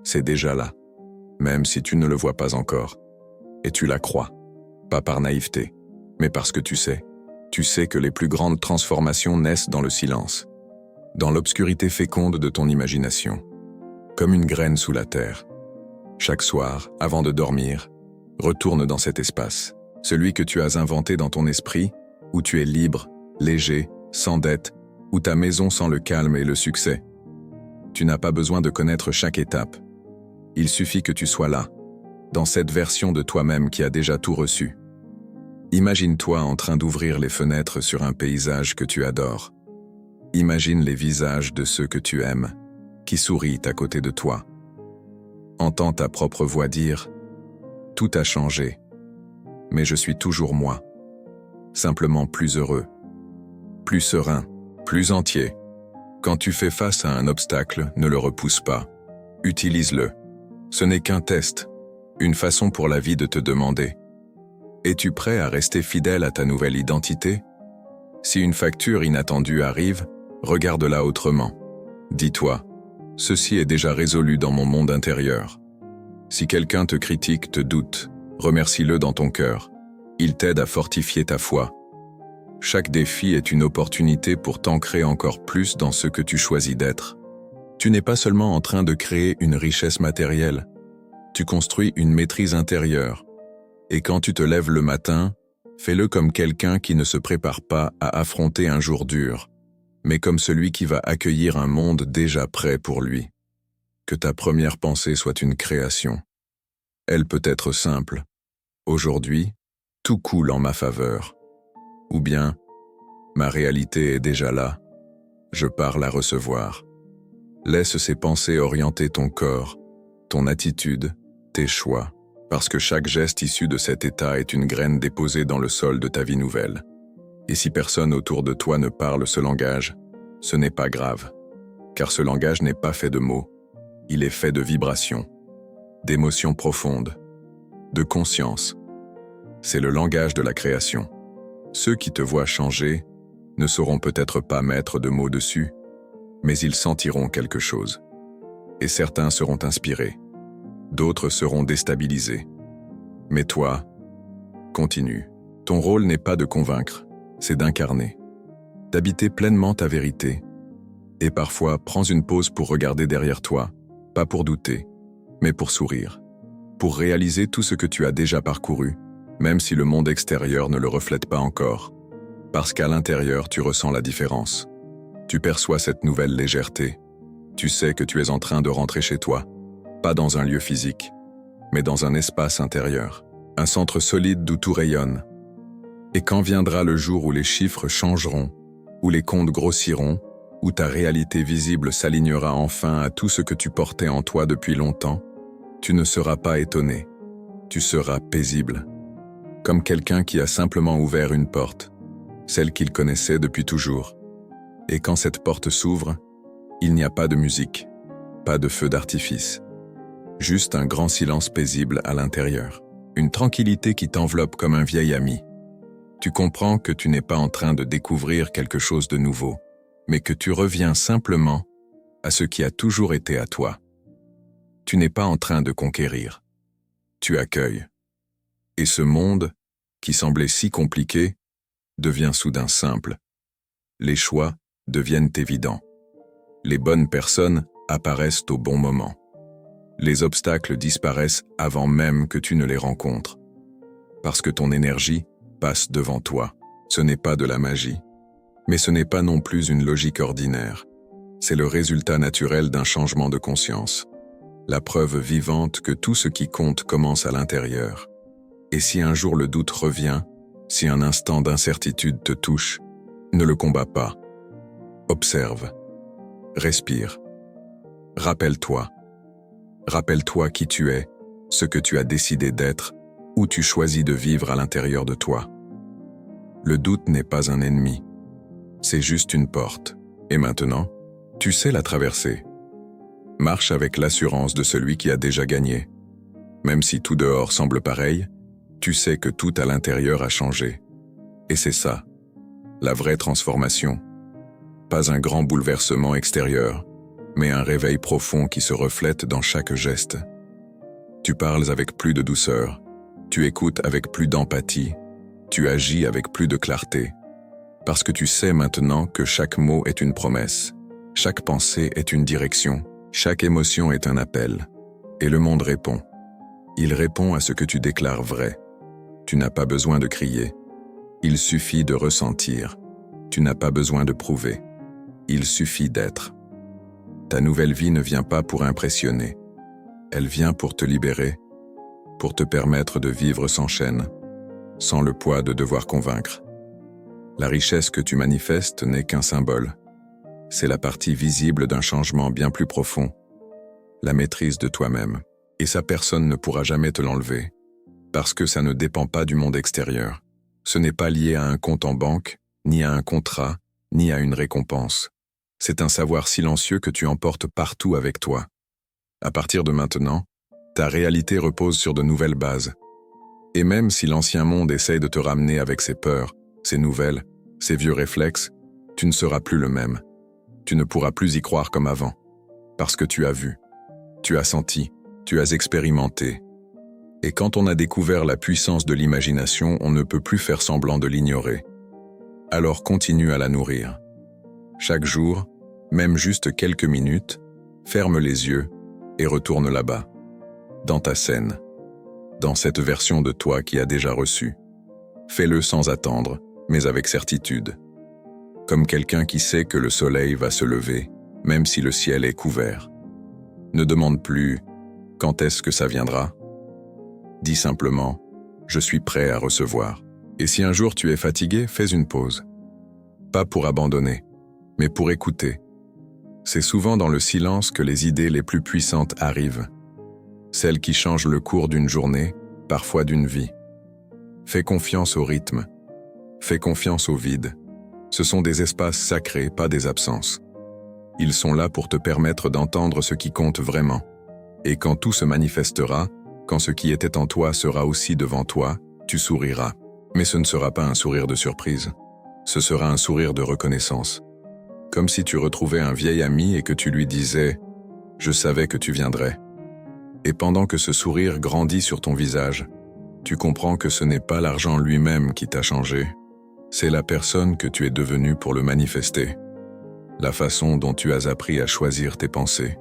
C'est déjà là, même si tu ne le vois pas encore. Et tu la crois, pas par naïveté, mais parce que tu sais. Tu sais que les plus grandes transformations naissent dans le silence, dans l'obscurité féconde de ton imagination, comme une graine sous la terre. Chaque soir, avant de dormir, retourne dans cet espace, celui que tu as inventé dans ton esprit, où tu es libre, léger, sans dette, où ta maison sent le calme et le succès. Tu n'as pas besoin de connaître chaque étape. Il suffit que tu sois là, dans cette version de toi-même qui a déjà tout reçu. Imagine-toi en train d'ouvrir les fenêtres sur un paysage que tu adores. Imagine les visages de ceux que tu aimes, qui sourient à côté de toi. Entends ta propre voix dire « Tout a changé, mais je suis toujours moi. » Simplement plus heureux, plus serein, plus entier. Quand tu fais face à un obstacle, ne le repousse pas. Utilise-le. Ce n'est qu'un test, une façon pour la vie de te demander « Es-tu prêt à rester fidèle à ta nouvelle identité ?» Si une facture inattendue arrive, regarde-la autrement. Dis-toi « Ceci est déjà résolu dans mon monde intérieur. » Si quelqu'un te critique, te doute, remercie-le dans ton cœur. Il t'aide à fortifier ta foi. Chaque défi est une opportunité pour t'ancrer encore plus dans ce que tu choisis d'être. Tu n'es pas seulement en train de créer une richesse matérielle, tu construis une maîtrise intérieure. Et quand tu te lèves le matin, fais-le comme quelqu'un qui ne se prépare pas à affronter un jour dur, mais comme celui qui va accueillir un monde déjà prêt pour lui. Que ta première pensée soit une création. Elle peut être simple. Aujourd'hui, tout coule en ma faveur. Ou bien, ma réalité est déjà là. Je pars la recevoir. Laisse ces pensées orienter ton corps, ton attitude, tes choix, parce que chaque geste issu de cet état est une graine déposée dans le sol de ta vie nouvelle. Et si personne autour de toi ne parle ce langage, ce n'est pas grave, car ce langage n'est pas fait de mots, il est fait de vibrations, d'émotions profondes, de conscience. C'est le langage de la création. Ceux qui te voient changer ne sauront peut-être pas mettre de mots dessus, mais ils sentiront quelque chose. Et certains seront inspirés, d'autres seront déstabilisés. Mais toi, continue. Ton rôle n'est pas de convaincre, c'est d'incarner, d'habiter pleinement ta vérité. Et parfois, prends une pause pour regarder derrière toi, pas pour douter, mais pour sourire, pour réaliser tout ce que tu as déjà parcouru, même si le monde extérieur ne le reflète pas encore. Parce qu'à l'intérieur, tu ressens la différence. Tu perçois cette nouvelle légèreté. Tu sais que tu es en train de rentrer chez toi, pas dans un lieu physique, mais dans un espace intérieur, un centre solide d'où tout rayonne. Et quand viendra le jour où les chiffres changeront, où les comptes grossiront, où ta réalité visible s'alignera enfin à tout ce que tu portais en toi depuis longtemps, tu ne seras pas étonné. Tu seras paisible, comme quelqu'un qui a simplement ouvert une porte, celle qu'il connaissait depuis toujours. Et quand cette porte s'ouvre, il n'y a pas de musique, pas de feu d'artifice, juste un grand silence paisible à l'intérieur, une tranquillité qui t'enveloppe comme un vieil ami. Tu comprends que tu n'es pas en train de découvrir quelque chose de nouveau, mais que tu reviens simplement à ce qui a toujours été à toi. Tu n'es pas en train de conquérir, tu accueilles. Et ce monde, qui semblait si compliqué, devient soudain simple. Les choix deviennent évidents. Les bonnes personnes apparaissent au bon moment. Les obstacles disparaissent avant même que tu ne les rencontres. Parce que ton énergie passe devant toi. Ce n'est pas de la magie, mais ce n'est pas non plus une logique ordinaire. C'est le résultat naturel d'un changement de conscience. La preuve vivante que tout ce qui compte commence à l'intérieur. Et si un jour le doute revient, si un instant d'incertitude te touche, ne le combats pas. Observe. Respire. Rappelle-toi. Rappelle-toi qui tu es, ce que tu as décidé d'être, où tu choisis de vivre à l'intérieur de toi. Le doute n'est pas un ennemi. C'est juste une porte. Et maintenant, tu sais la traverser. Marche avec l'assurance de celui qui a déjà gagné. Même si tout dehors semble pareil, tu sais que tout à l'intérieur a changé. Et c'est ça, la vraie transformation. Pas un grand bouleversement extérieur, mais un réveil profond qui se reflète dans chaque geste. Tu parles avec plus de douceur, tu écoutes avec plus d'empathie, tu agis avec plus de clarté. Parce que tu sais maintenant que chaque mot est une promesse, chaque pensée est une direction, chaque émotion est un appel. Et le monde répond. Il répond à ce que tu déclares vrai. Tu n'as pas besoin de crier. Il suffit de ressentir. Tu n'as pas besoin de prouver. Il suffit d'être. Ta nouvelle vie ne vient pas pour impressionner. Elle vient pour te libérer, pour te permettre de vivre sans chaîne, sans le poids de devoir convaincre. La richesse que tu manifestes n'est qu'un symbole. C'est la partie visible d'un changement bien plus profond, la maîtrise de toi-même. Et ça, personne ne pourra jamais te l'enlever, parce que ça ne dépend pas du monde extérieur. Ce n'est pas lié à un compte en banque, ni à un contrat, ni à une récompense. C'est un savoir silencieux que tu emportes partout avec toi. À partir de maintenant, ta réalité repose sur de nouvelles bases. Et même si l'ancien monde essaye de te ramener avec ses peurs, ses nouvelles, ses vieux réflexes, tu ne seras plus le même. Tu ne pourras plus y croire comme avant. Parce que tu as vu, tu as senti, tu as expérimenté. Et quand on a découvert la puissance de l'imagination, on ne peut plus faire semblant de l'ignorer. Alors continue à la nourrir. Chaque jour, même juste quelques minutes, ferme les yeux et retourne là-bas, dans ta scène, dans cette version de toi qui a déjà reçu. Fais-le sans attendre, mais avec certitude. Comme quelqu'un qui sait que le soleil va se lever, même si le ciel est couvert. Ne demande plus « quand est-ce que ça viendra ?» Dis simplement « je suis prêt à recevoir ». Et si un jour tu es fatigué, fais une pause. Pas pour abandonner, mais pour écouter. C'est souvent dans le silence que les idées les plus puissantes arrivent. Celles qui changent le cours d'une journée, parfois d'une vie. Fais confiance au rythme. Fais confiance au vide. Ce sont des espaces sacrés, pas des absences. Ils sont là pour te permettre d'entendre ce qui compte vraiment. Et quand tout se manifestera, quand ce qui était en toi sera aussi devant toi, tu souriras. Mais ce ne sera pas un sourire de surprise. Ce sera un sourire de reconnaissance. Comme si tu retrouvais un vieil ami et que tu lui disais « Je savais que tu viendrais ». Et pendant que ce sourire grandit sur ton visage, tu comprends que ce n'est pas l'argent lui-même qui t'a changé, c'est la personne que tu es devenue pour le manifester, la façon dont tu as appris à choisir tes pensées,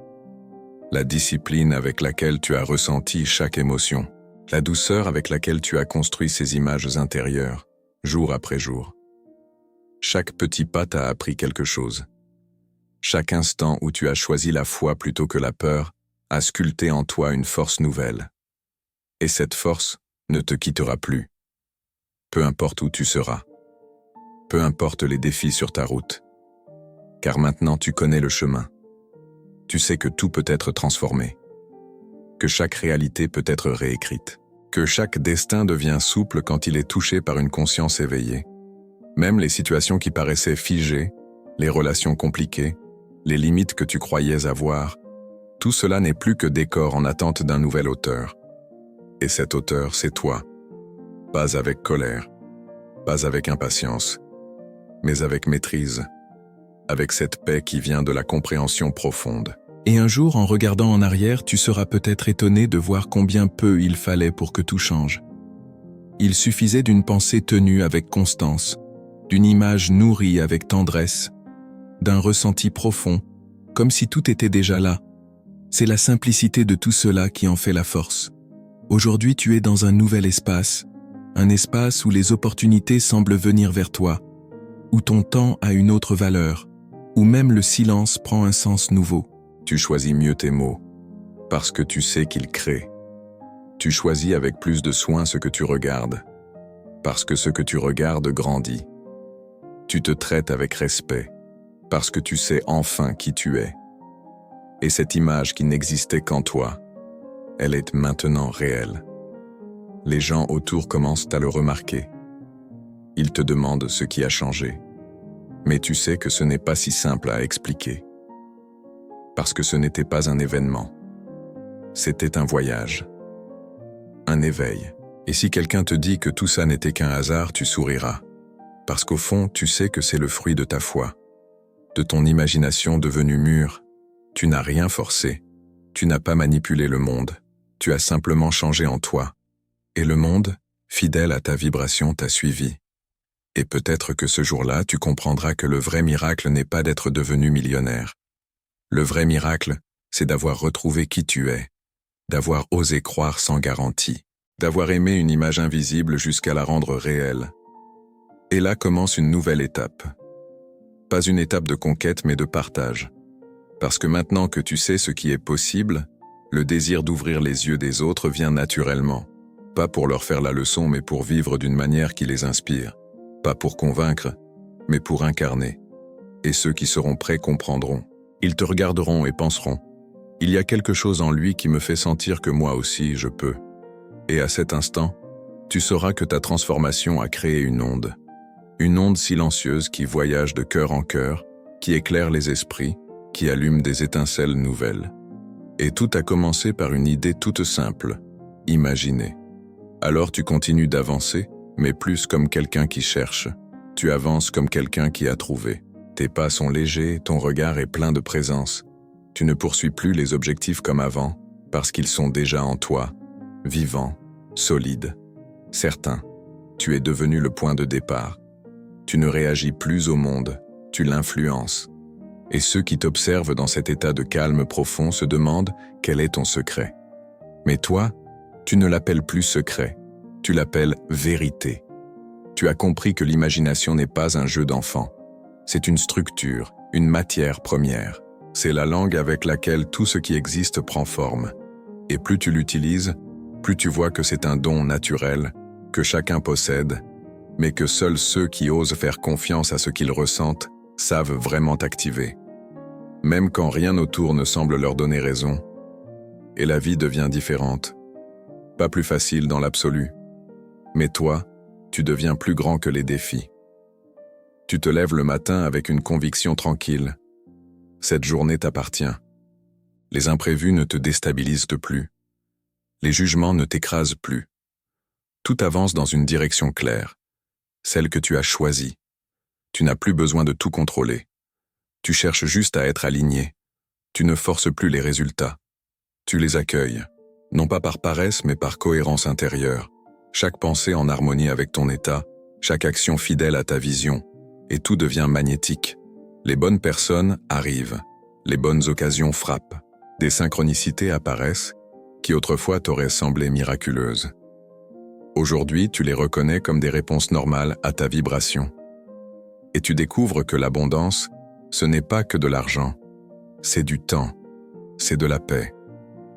la discipline avec laquelle tu as ressenti chaque émotion, la douceur avec laquelle tu as construit ces images intérieures, jour après jour. Chaque petit pas t'a appris quelque chose. Chaque instant où tu as choisi la foi plutôt que la peur a sculpté en toi une force nouvelle. Et cette force ne te quittera plus. Peu importe où tu seras. Peu importe les défis sur ta route. Car maintenant tu connais le chemin. Tu sais que tout peut être transformé. Que chaque réalité peut être réécrite. Que chaque destin devient souple quand il est touché par une conscience éveillée. Même les situations qui paraissaient figées, les relations compliquées, les limites que tu croyais avoir, tout cela n'est plus que décor en attente d'un nouvel auteur. Et cet auteur, c'est toi. Pas avec colère, pas avec impatience, mais avec maîtrise, avec cette paix qui vient de la compréhension profonde. Et un jour, en regardant en arrière, tu seras peut-être étonné de voir combien peu il fallait pour que tout change. Il suffisait d'une pensée tenue avec constance, d'une image nourrie avec tendresse, d'un ressenti profond, comme si tout était déjà là. C'est la simplicité de tout cela qui en fait la force. Aujourd'hui, tu es dans un nouvel espace, un espace où les opportunités semblent venir vers toi, où ton temps a une autre valeur, où même le silence prend un sens nouveau. Tu choisis mieux tes mots, parce que tu sais qu'ils créent. Tu choisis avec plus de soin ce que tu regardes, parce que ce que tu regardes grandit. Tu te traites avec respect, parce que tu sais enfin qui tu es. Et cette image qui n'existait qu'en toi, elle est maintenant réelle. Les gens autour commencent à le remarquer. Ils te demandent ce qui a changé. Mais tu sais que ce n'est pas si simple à expliquer. Parce que ce n'était pas un événement. C'était un voyage. Un éveil. Et si quelqu'un te dit que tout ça n'était qu'un hasard, tu souriras. Parce qu'au fond, tu sais que c'est le fruit de ta foi, de ton imagination devenue mûre. Tu n'as rien forcé. Tu n'as pas manipulé le monde. Tu as simplement changé en toi. Et le monde, fidèle à ta vibration, t'a suivi. Et peut-être que ce jour-là, tu comprendras que le vrai miracle n'est pas d'être devenu millionnaire. Le vrai miracle, c'est d'avoir retrouvé qui tu es, d'avoir osé croire sans garantie, d'avoir aimé une image invisible jusqu'à la rendre réelle. Et là commence une nouvelle étape. Pas une étape de conquête, mais de partage. Parce que maintenant que tu sais ce qui est possible, le désir d'ouvrir les yeux des autres vient naturellement. Pas pour leur faire la leçon, mais pour vivre d'une manière qui les inspire. Pas pour convaincre, mais pour incarner. Et ceux qui seront prêts comprendront. Ils te regarderont et penseront. Il y a quelque chose en lui qui me fait sentir que moi aussi je peux. Et à cet instant, tu sauras que ta transformation a créé une onde. Une onde silencieuse qui voyage de cœur en cœur, qui éclaire les esprits, qui allume des étincelles nouvelles. Et tout a commencé par une idée toute simple, imaginer. Alors tu continues d'avancer, mais plus comme quelqu'un qui cherche. Tu avances comme quelqu'un qui a trouvé. Tes pas sont légers, ton regard est plein de présence. Tu ne poursuis plus les objectifs comme avant, parce qu'ils sont déjà en toi, vivants, solide, certain. Tu es devenu le point de départ. Tu ne réagis plus au monde, tu l'influences. Et ceux qui t'observent dans cet état de calme profond se demandent quel est ton secret. Mais toi, tu ne l'appelles plus secret, tu l'appelles vérité. Tu as compris que l'imagination n'est pas un jeu d'enfant. C'est une structure, une matière première. C'est la langue avec laquelle tout ce qui existe prend forme. Et plus tu l'utilises, plus tu vois que c'est un don naturel, que chacun possède, mais que seuls ceux qui osent faire confiance à ce qu'ils ressentent savent vraiment t'activer. Même quand rien autour ne semble leur donner raison, et la vie devient différente. Pas plus facile dans l'absolu. Mais toi, tu deviens plus grand que les défis. Tu te lèves le matin avec une conviction tranquille. Cette journée t'appartient. Les imprévus ne te déstabilisent plus. Les jugements ne t'écrasent plus. Tout avance dans une direction claire, celle que tu as choisie. Tu n'as plus besoin de tout contrôler. Tu cherches juste à être aligné. Tu ne forces plus les résultats. Tu les accueilles, non pas par paresse mais par cohérence intérieure. Chaque pensée en harmonie avec ton état, chaque action fidèle à ta vision, et tout devient magnétique. Les bonnes personnes arrivent, les bonnes occasions frappent, des synchronicités apparaissent qui autrefois t'auraient semblé miraculeuses. Aujourd'hui, tu les reconnais comme des réponses normales à ta vibration. Et tu découvres que l'abondance, ce n'est pas que de l'argent, c'est du temps, c'est de la paix,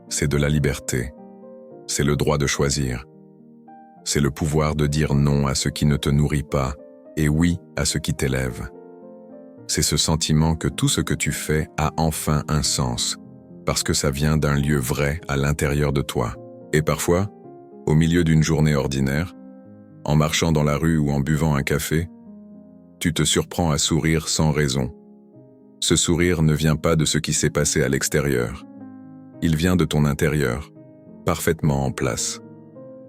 c'est de la liberté, c'est le droit de choisir. C'est le pouvoir de dire non à ce qui ne te nourrit pas et oui à ce qui t'élève. C'est ce sentiment que tout ce que tu fais a enfin un sens, parce que ça vient d'un lieu vrai à l'intérieur de toi. Et parfois, au milieu d'une journée ordinaire, en marchant dans la rue ou en buvant un café, tu te surprends à sourire sans raison. Ce sourire ne vient pas de ce qui s'est passé à l'extérieur. Il vient de ton intérieur, parfaitement en place.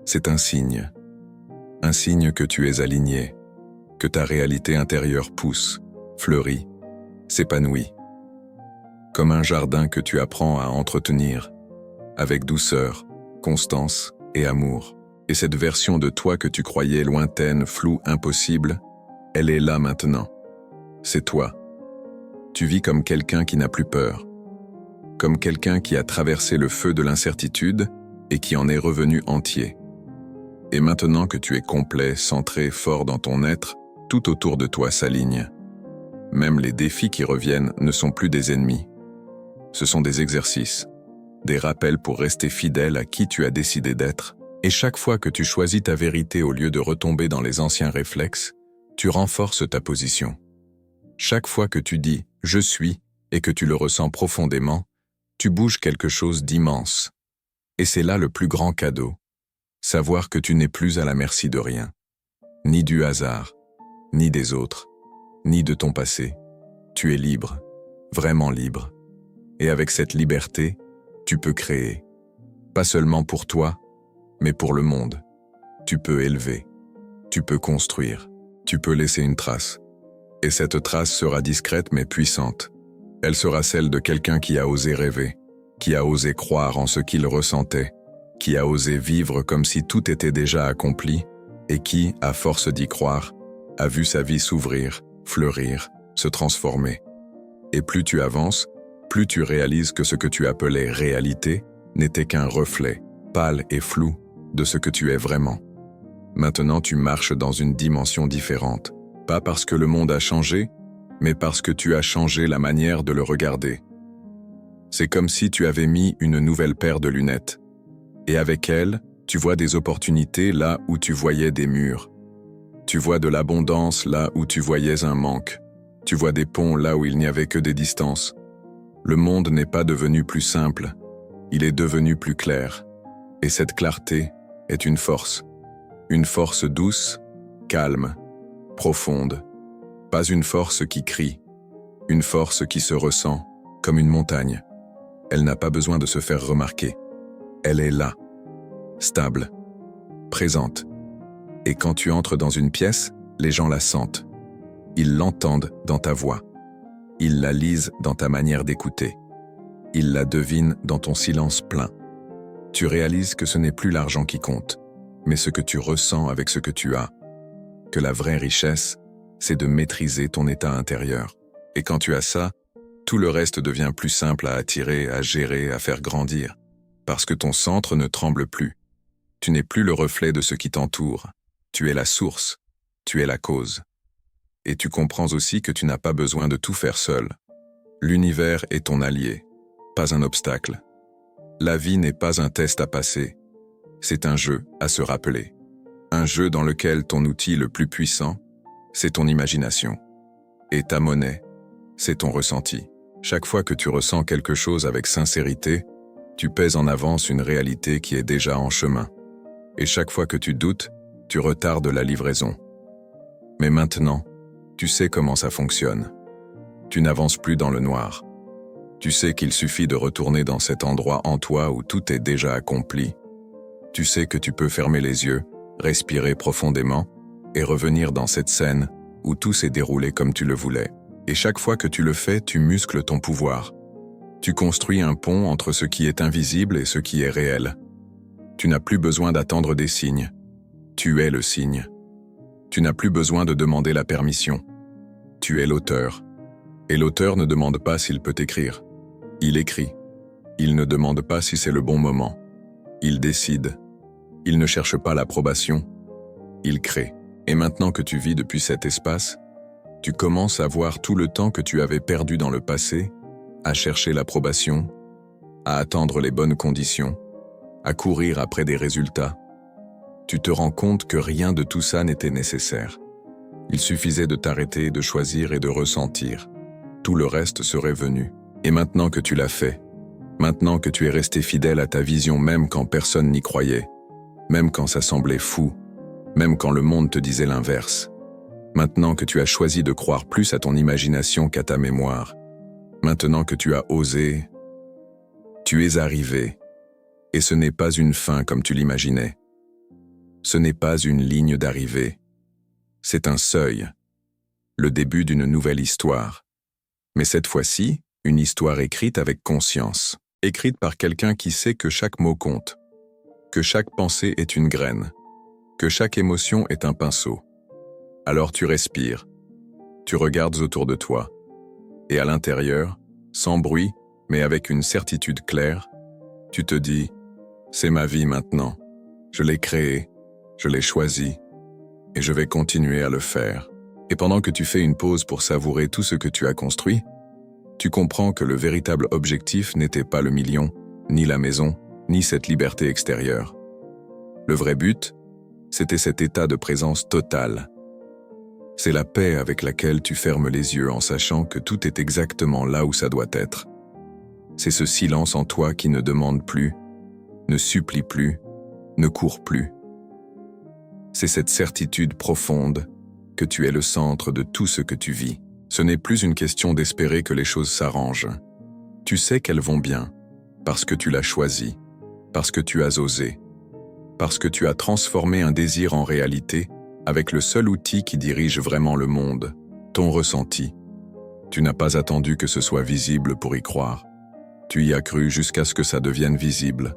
C'est un signe que tu es aligné, que ta réalité intérieure pousse, fleurit, s'épanouit. Comme un jardin que tu apprends à entretenir, avec douceur, constance et amour. Et cette version de toi que tu croyais lointaine, floue, impossible, elle est là maintenant. C'est toi. Tu vis comme quelqu'un qui n'a plus peur, comme quelqu'un qui a traversé le feu de l'incertitude et qui en est revenu entier. Et maintenant que tu es complet, centré, fort dans ton être, tout autour de toi s'aligne. Même les défis qui reviennent ne sont plus des ennemis. Ce sont des exercices, des rappels pour rester fidèle à qui tu as décidé d'être. Et chaque fois que tu choisis ta vérité au lieu de retomber dans les anciens réflexes, tu renforces ta position. Chaque fois que tu dis « je suis » et que tu le ressens profondément, tu bouges quelque chose d'immense. Et c'est là le plus grand cadeau. Savoir que tu n'es plus à la merci de rien, ni du hasard, ni des autres, ni de ton passé. Tu es libre, vraiment libre. Et avec cette liberté, tu peux créer. Pas seulement pour toi, mais pour le monde. Tu peux élever, tu peux construire, tu peux laisser une trace. Et cette trace sera discrète mais puissante. Elle sera celle de quelqu'un qui a osé rêver, qui a osé croire en ce qu'il ressentait, qui a osé vivre comme si tout était déjà accompli et qui, à force d'y croire, a vu sa vie s'ouvrir, fleurir, se transformer. Et plus tu avances, plus tu réalises que ce que tu appelais réalité n'était qu'un reflet, pâle et flou, de ce que tu es vraiment. Maintenant tu marches dans une dimension différente, pas parce que le monde a changé, mais parce que tu as changé la manière de le regarder. C'est comme si tu avais mis une nouvelle paire de lunettes. Et avec elle, tu vois des opportunités là où tu voyais des murs. Tu vois de l'abondance là où tu voyais un manque. Tu vois des ponts là où il n'y avait que des distances. Le monde n'est pas devenu plus simple, il est devenu plus clair. Et cette clarté est une force douce, calme, profonde. Pas une force qui crie, une force qui se ressent comme une montagne. Elle n'a pas besoin de se faire remarquer. Elle est là, stable, présente. Et quand tu entres dans une pièce, les gens la sentent. Ils l'entendent dans ta voix. Ils la lisent dans ta manière d'écouter. Ils la devinent dans ton silence plein. Tu réalises que ce n'est plus l'argent qui compte, mais ce que tu ressens avec ce que tu as. Que la vraie richesse, c'est de maîtriser ton état intérieur. Et quand tu as ça, tout le reste devient plus simple à attirer, à gérer, à faire grandir. Parce que ton centre ne tremble plus. Tu n'es plus le reflet de ce qui t'entoure. Tu es la source. Tu es la cause. Et tu comprends aussi que tu n'as pas besoin de tout faire seul. L'univers est ton allié, pas un obstacle. La vie n'est pas un test à passer. C'est un jeu à se rappeler. Un jeu dans lequel ton outil le plus puissant, c'est ton imagination. Et ta monnaie, c'est ton ressenti. Chaque fois que tu ressens quelque chose avec sincérité, tu pèses en avance une réalité qui est déjà en chemin. Et chaque fois que tu doutes, tu retardes la livraison. Mais maintenant, tu sais comment ça fonctionne. Tu n'avances plus dans le noir. Tu sais qu'il suffit de retourner dans cet endroit en toi où tout est déjà accompli. Tu sais que tu peux fermer les yeux, respirer profondément et revenir dans cette scène où tout s'est déroulé comme tu le voulais. Et chaque fois que tu le fais, tu muscles ton pouvoir. Tu construis un pont entre ce qui est invisible et ce qui est réel. Tu n'as plus besoin d'attendre des signes. Tu es le signe. Tu n'as plus besoin de demander la permission. Tu es l'auteur. Et l'auteur ne demande pas s'il peut écrire. Il écrit. Il ne demande pas si c'est le bon moment. Il décide. Il ne cherche pas l'approbation. Il crée. Et maintenant que tu vis depuis cet espace, tu commences à voir tout le temps que tu avais perdu dans le passé, à chercher l'approbation, à attendre les bonnes conditions, à courir après des résultats. Tu te rends compte que rien de tout ça n'était nécessaire. Il suffisait de t'arrêter, de choisir et de ressentir. Tout le reste serait venu. Et maintenant que tu l'as fait, maintenant que tu es resté fidèle à ta vision même quand personne n'y croyait, même quand ça semblait fou, même quand le monde te disait l'inverse, maintenant que tu as choisi de croire plus à ton imagination qu'à ta mémoire, maintenant que tu as osé, tu es arrivé. Et ce n'est pas une fin comme tu l'imaginais. Ce n'est pas une ligne d'arrivée. C'est un seuil, le début d'une nouvelle histoire. Mais cette fois-ci, une histoire écrite avec conscience, écrite par quelqu'un qui sait que chaque mot compte, que chaque pensée est une graine, que chaque émotion est un pinceau. Alors tu respires, tu regardes autour de toi, et à l'intérieur, sans bruit, mais avec une certitude claire, tu te dis « C'est ma vie maintenant, je l'ai créée, je l'ai choisie, et je vais continuer à le faire. » Et pendant que tu fais une pause pour savourer tout ce que tu as construit, tu comprends que le véritable objectif n'était pas le million, ni la maison, ni cette liberté extérieure. Le vrai but, c'était cet état de présence totale. C'est la paix avec laquelle tu fermes les yeux en sachant que tout est exactement là où ça doit être. C'est ce silence en toi qui ne demande plus, ne supplie plus, ne court plus. C'est cette certitude profonde que tu es le centre de tout ce que tu vis. Ce n'est plus une question d'espérer que les choses s'arrangent. Tu sais qu'elles vont bien, parce que tu l'as choisi, parce que tu as osé, parce que tu as transformé un désir en réalité avec le seul outil qui dirige vraiment le monde, ton ressenti. Tu n'as pas attendu que ce soit visible pour y croire. Tu y as cru jusqu'à ce que ça devienne visible.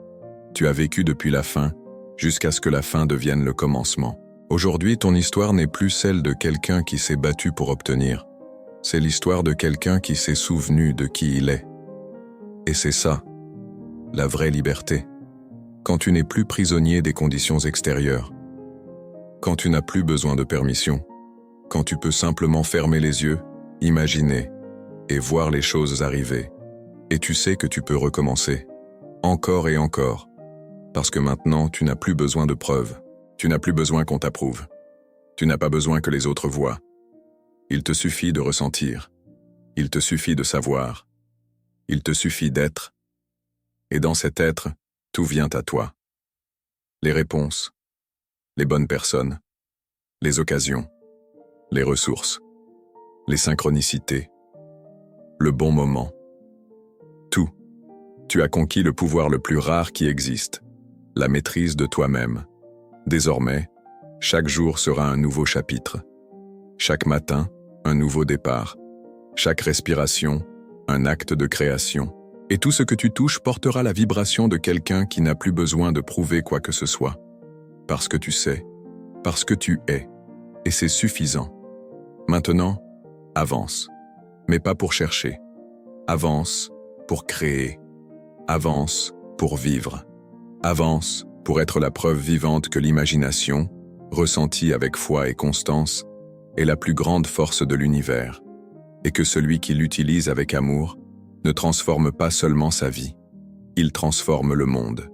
Tu as vécu depuis la fin, jusqu'à ce que la fin devienne le commencement. Aujourd'hui, ton histoire n'est plus celle de quelqu'un qui s'est battu pour obtenir. C'est l'histoire de quelqu'un qui s'est souvenu de qui il est. Et c'est ça, la vraie liberté. Quand tu n'es plus prisonnier des conditions extérieures. Quand tu n'as plus besoin de permission. Quand tu peux simplement fermer les yeux, imaginer et voir les choses arriver. Et tu sais que tu peux recommencer. Encore et encore. Parce que maintenant, tu n'as plus besoin de preuves. Tu n'as plus besoin qu'on t'approuve. Tu n'as pas besoin que les autres voient. Il te suffit de ressentir. Il te suffit de savoir. Il te suffit d'être. Et dans cet être, tout vient à toi. Les réponses, les bonnes personnes, les occasions, les ressources, les synchronicités, le bon moment. Tout. Tu as conquis le pouvoir le plus rare qui existe, la maîtrise de toi-même. Désormais, chaque jour sera un nouveau chapitre. Chaque matin, un nouveau départ. Chaque respiration, un acte de création. Et tout ce que tu touches portera la vibration de quelqu'un qui n'a plus besoin de prouver quoi que ce soit. parce que tu sais, parce que tu es, et c'est suffisant. Maintenant, avance, mais pas pour chercher. Avance pour créer. Avance pour vivre. Avance pour être la preuve vivante que l'imagination, ressentie avec foi et constance, est la plus grande force de l'univers, et que celui qui l'utilise avec amour ne transforme pas seulement sa vie, il transforme le monde.